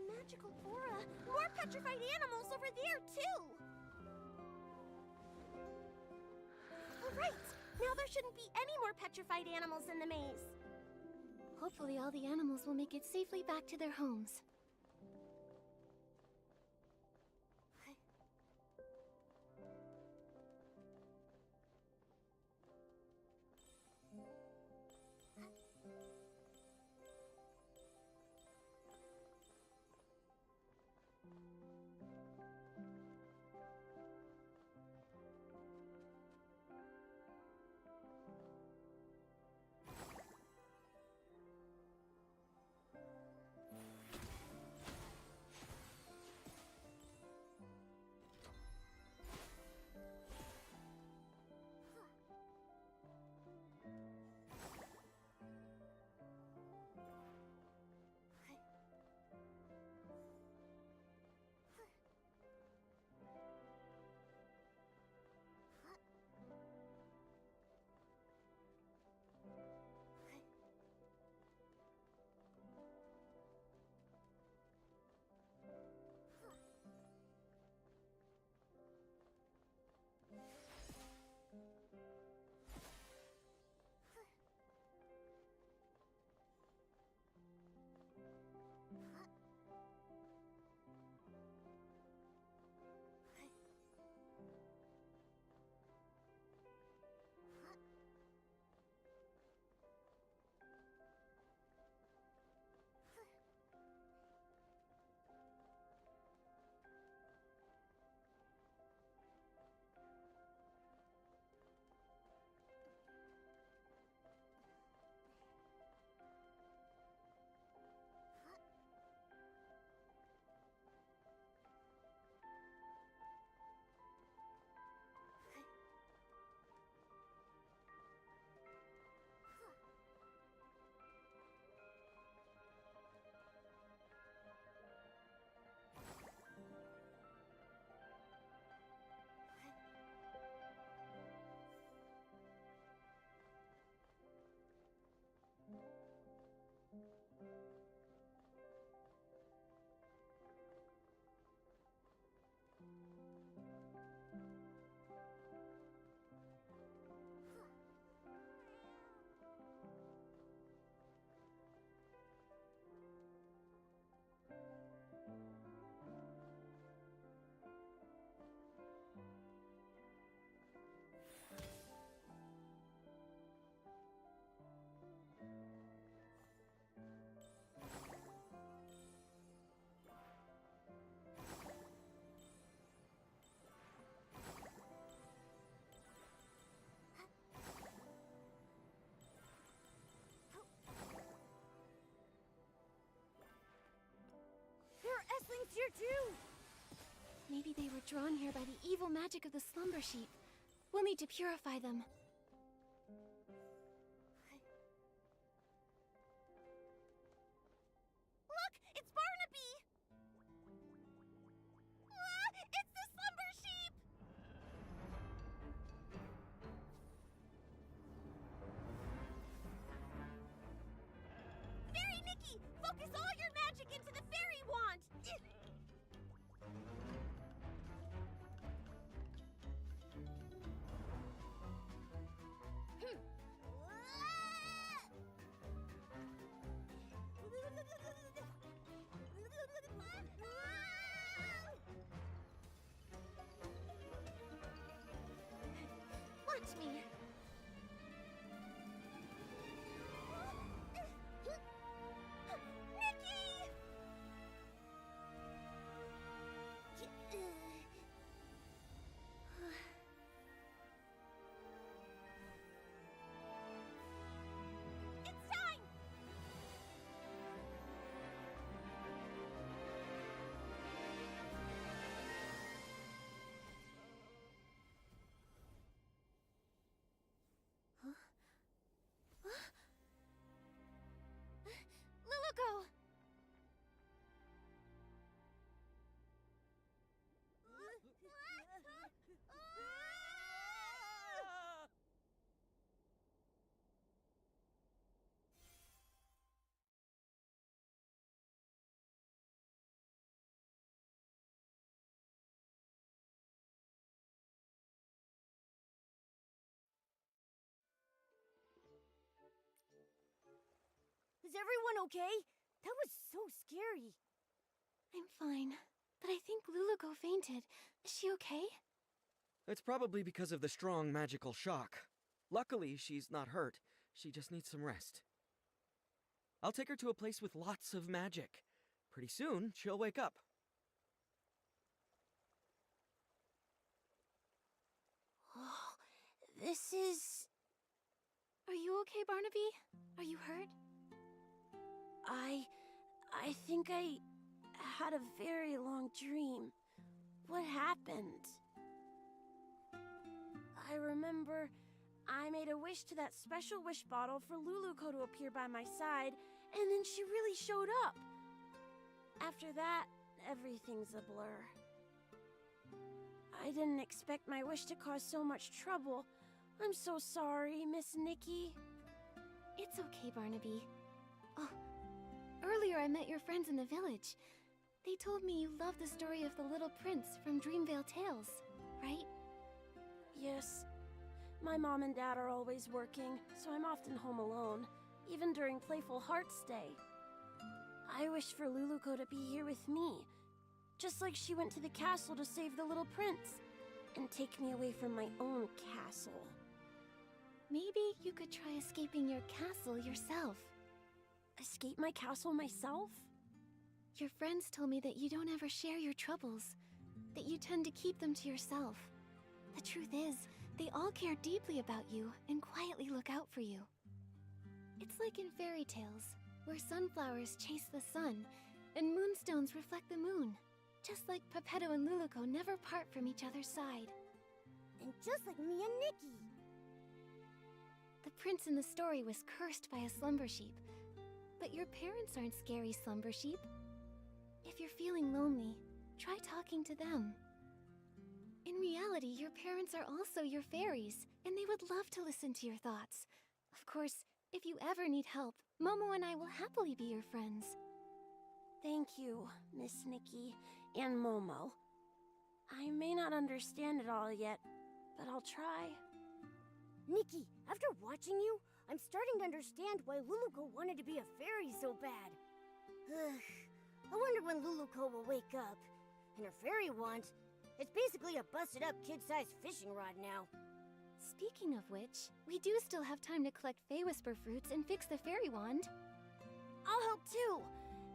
Magical aura. More petrified animals over there, too. All right. Now there shouldn't be any more petrified animals in the maze. Hopefully all the animals will make it safely back to their homes. cat's here too! Maybe they were drawn here by the evil magic of the slumber sheep. We'll need to purify them. Look! It's Barnaby! Ah, it's the slumber sheep! Fairy Nikki! Focus all your magic into the fairy wand! Watch me. It's time! Luluko! Is everyone okay? That was so scary. I'm fine, but I think Luluko fainted. Is she okay? It's probably because of the strong magical shock. Luckily, she's not hurt. She just needs some rest. I'll take her to a place with lots of magic. Pretty soon, she'll wake up. Oh, this is... Are you okay, Barnaby? Are you hurt? I think I had a very long dream. What happened? I remember I made a wish to that special wish bottle for Luluko to appear by my side, and then she really showed up. After that, everything's a blur. I didn't expect my wish to cause so much trouble. I'm so sorry, Miss Nikki. It's okay, Barnaby. Oh, earlier I met your friends in the village. They told me you love the story of the little prince from Dreamvale Tales, right? Yes. My mom and dad are always working, so I'm often home alone, even during Playful Hearts Day. I wish for Luluko to be here with me, just like she went to the castle to save the little prince, and take me away from my own castle. Maybe you could try escaping your castle yourself. Escape my castle myself? Your friends told me that you don't ever share your troubles, that you tend to keep them to yourself. The truth is, they all care deeply about you and quietly look out for you. It's like in fairy tales, where sunflowers chase the sun, and moonstones reflect the moon. Just like Pepetto and Luluko never part from each other's side. And just like me and Nikki. The prince in the story was cursed by a slumber sheep, but your parents aren't scary slumber sheep. If you're feeling lonely, try talking to them. In reality, your parents are also your fairies, and they would love to listen to your thoughts. Of course, if you ever need help, Momo and I will happily be your friends. Thank you, Miss Nikki and Momo. I may not understand it all yet, but I'll try. Nikki, after watching you, I'm starting to understand why Luluko wanted to be a fairy so bad. I wonder when Luluko will wake up. And her fairy wand, it's basically a busted-up kid-sized fishing rod now. Speaking of which, we do still have time to collect Fey Whisper fruits and fix the fairy wand. I'll help too!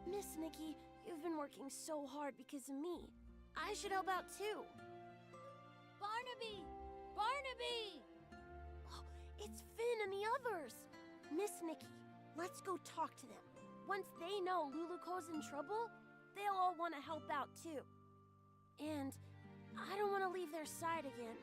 Miss Nikki, you've been working so hard because of me. I should help out too. Barnaby! Barnaby! Oh, it's Finn and the others! Miss Nikki, let's go talk to them. Once they know Luluko's in trouble, they'll all want to help out too. And I don't want to leave their side again.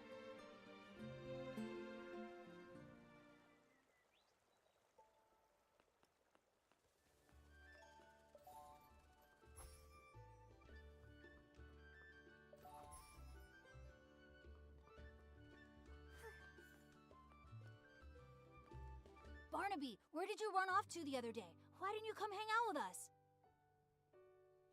Barnaby, where did you run off to the other day? Why didn't you come hang out with us?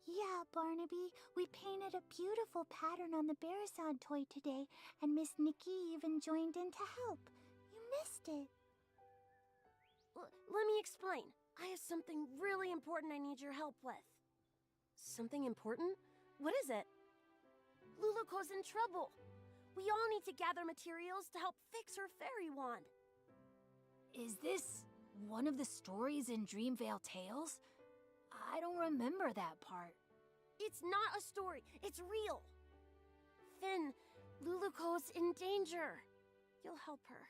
Yeah, Barnaby, we painted a beautiful pattern on the Barrison toy today, and Miss Nikki even joined in to help. You missed it. Let me explain. I have something really important I need your help with. Something important? What is it? Luluko's in trouble. We all need to gather materials to help fix her fairy wand. Is this one of the stories in Dreamvale Tales? I don't remember that part. It's not a story. It's real. Finn, Luluko's in danger. You'll help her,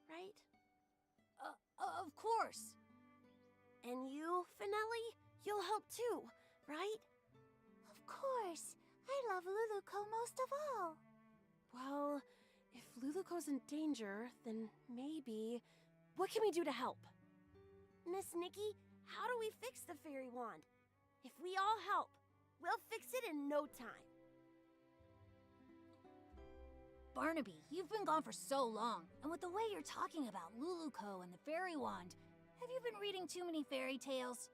right? Of course. And you, Finelli, you'll help too, right? Of course. I love Luluko most of all. Well, if Luluko's in danger, then maybe... What can we do to help? Miss Nikki, how do we fix the fairy wand? If we all help, we'll fix it in no time. Barnaby, you've been gone for so long, and with the way you're talking about Luluko and the fairy wand, have you been reading too many fairy tales?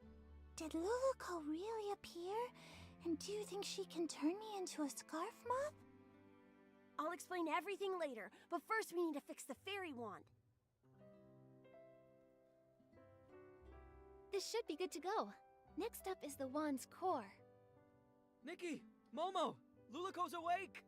Did Luluko really appear? And do you think she can turn me into a scarf moth? I'll explain everything later, but first we need to fix the fairy wand. This should be good to go. Next up is the wand's core. Nikki! Momo! Luluko's awake!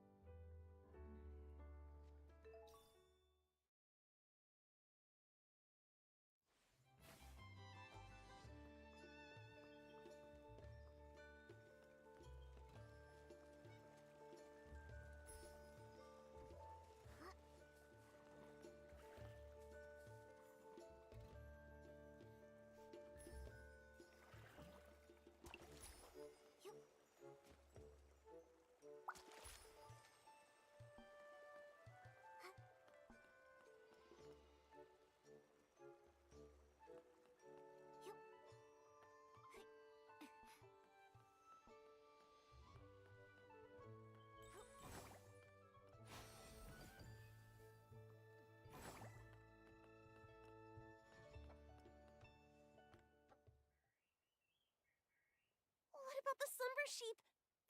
What about the slumber sheep?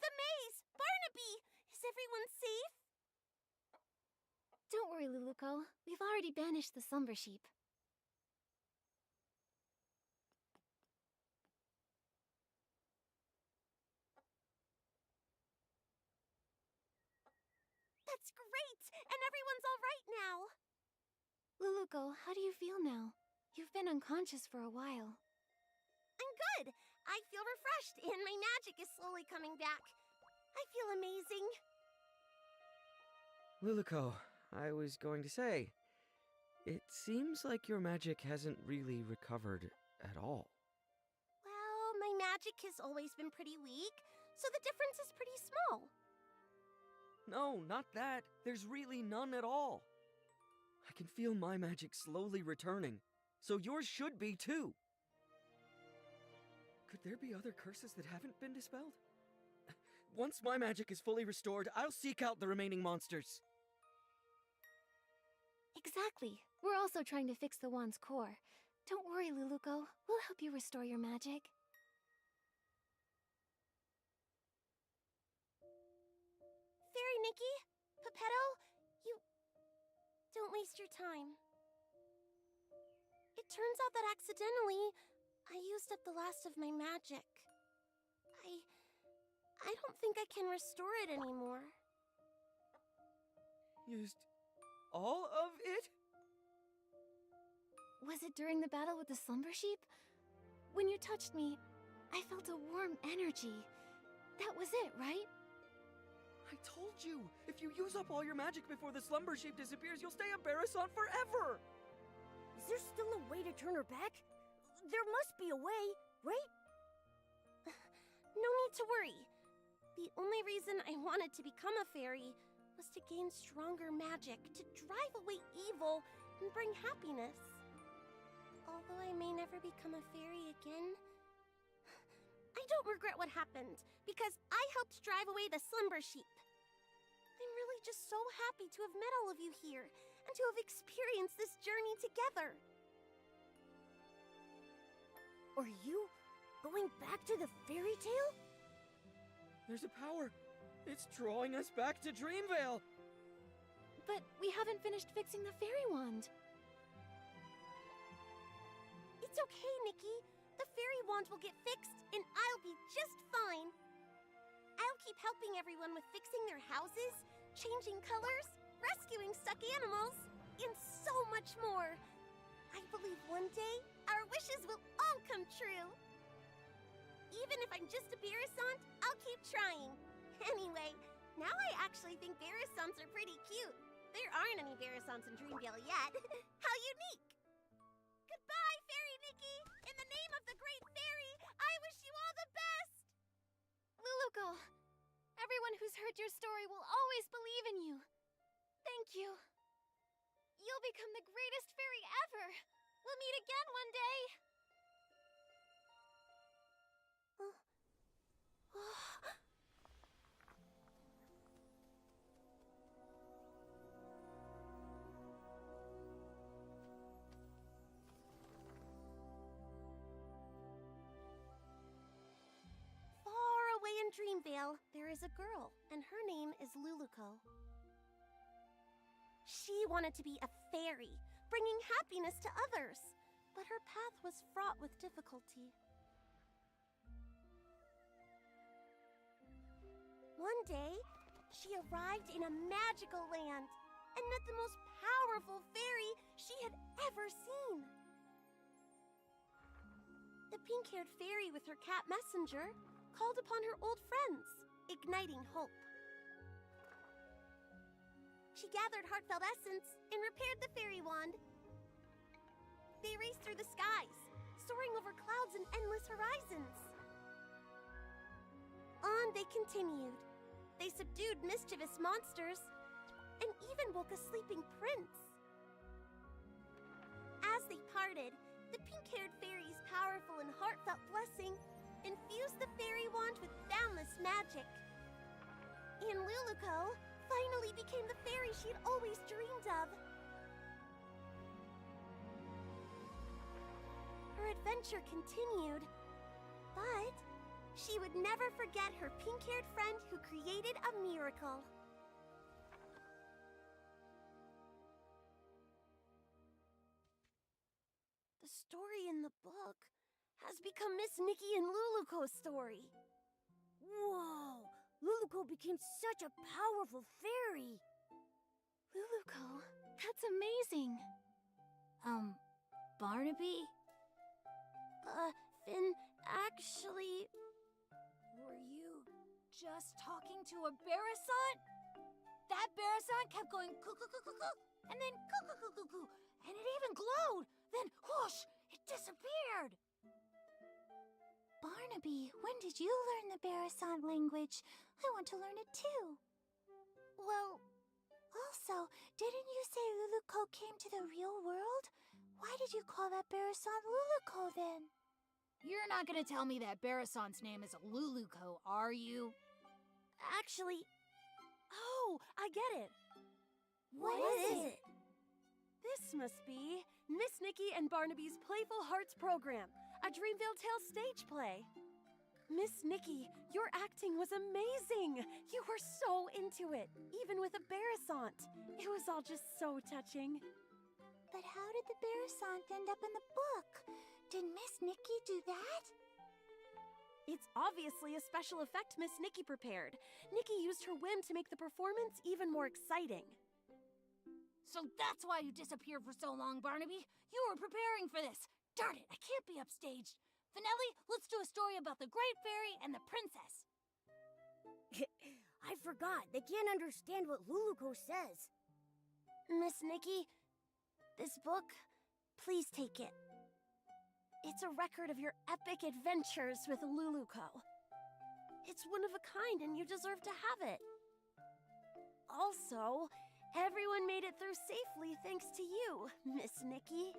The maze! Barnaby! Is everyone safe? Don't worry, Luluko. We've already banished the slumber sheep. That's great! And everyone's all right now! Luluko, how do you feel now? You've been unconscious for a while. I'm good! I feel refreshed, and my magic is slowly coming back. I feel amazing. Luluko, I was going to say, it seems like your magic hasn't really recovered at all. Well, my magic has always been pretty weak, so the difference is pretty small. No, not that. There's really none at all. I can feel my magic slowly returning, so yours should be too. Could there be other curses that haven't been dispelled? Once my magic is fully restored, I'll seek out the remaining monsters. Exactly. We're also trying to fix the wand's core. Don't worry, Luluko. We'll help you restore your magic. Fairy Nikki, Pepetto, you... Don't waste your time. It turns out that accidentally, I used up the last of my magic. I don't think I can restore it anymore. Used all of it? Was it during the battle with the slumber sheep? When you touched me, I felt a warm energy. That was it, right? I told you! If you use up all your magic before the slumber sheep disappears, you'll stay a Barrison forever! Is there still a way to turn her back? There must be a way, right? No need to worry. The only reason I wanted to become a fairy was to gain stronger magic, to drive away evil and bring happiness. Although I may never become a fairy again, I don't regret what happened, because I helped drive away the slumber sheep. I'm really just so happy to have met all of you here, and to have experienced this journey together. Are you going back to the fairy tale? There's a power. It's drawing us back to Dreamvale. But we haven't finished fixing the fairy wand. It's okay, Nikki. The fairy wand will get fixed, and I'll be just fine. I'll keep helping everyone with fixing their houses, changing colors, rescuing stuck animals, and so much more. I believe one day our wishes will all come true. Even if I'm just a Beresant, I'll keep trying. Anyway, now I actually think Beresants are pretty cute. There aren't any Beresants in Dreamvale yet. How unique! Goodbye, Fairy Nikki! In the name of the Great Fairy, I wish you all the best! Luluko, everyone who's heard your story will always believe in you. Thank you. You'll become the greatest fairy ever. We'll meet again one day. Far away in Dreamvale, there is a girl, and her name is Luluko. She wanted to be a fairy, bringing happiness to others, but her path was fraught with difficulty. One day, she arrived in a magical land and met the most powerful fairy she had ever seen. The pink-haired fairy with her cat messenger called upon her old friends, igniting hope. She gathered heartfelt essence and repaired the fairy wand. They raced through the skies, soaring over clouds and endless horizons. On they continued. They subdued mischievous monsters and even woke a sleeping prince. As they parted, the pink-haired fairy's powerful and heartfelt blessing infused the fairy wand with boundless magic. And Luluko finally became the fairy she'd always dreamed of. Her adventure continued, but she would never forget her pink-haired friend who created a miracle. The story in the book has become Miss Nikki and Luluko's story. Whoa! Luluko became such a powerful fairy! Luluko, that's amazing. Barnaby? Finn, actually... Were you just talking to a Beresant? That Beresant kept going coo-coo-coo-coo-coo, and then coo-coo-coo-coo-coo, and it even glowed. Then whoosh, it disappeared. Barnaby, when did you learn the Beresant language? I want to learn it too. Well, Also, didn't you say Luluko came to the real world? Why did you call that Beresant Luluko then? You're not gonna tell me that Beresant's name is Luluko, are you? Actually... Oh, I get it. What is it? This must be Miss Nikki and Barnaby's Playful Hearts program, a Dreamvale Tale stage play. Miss Nikki, your acting was amazing. You were so into it, even with a Beresant. It was all just so touching. But how did the Beresant end up in the book? Did Miss Nikki do that? It's obviously a special effect Miss Nikki prepared. Nikki used her whim to make the performance even more exciting. So that's why you disappeared for so long, Barnaby. You were preparing for this. Darn it, I can't be upstaged. Finelli, let's do a story about the Great Fairy and the Princess. I forgot. They can't understand what Luluko says. Miss Nikki, this book, please take it. It's a record of your epic adventures with Luluko. It's one of a kind and you deserve to have it. Also, everyone made it through safely thanks to you, Miss Nikki.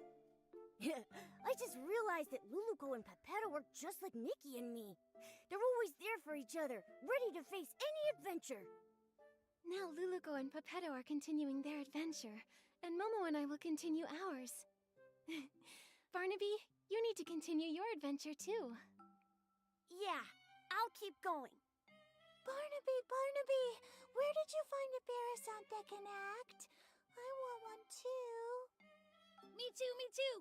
I just realized that Luluco and Pepetto are just like Nikki and me. They're always there for each other, ready to face any adventure. Now Luluco and Pepetto are continuing their adventure, and Momo and I will continue ours. Barnaby, you need to continue your adventure too. Yeah, I'll keep going. Barnaby, where did you find a Barasant that can act? I want one too. Me too.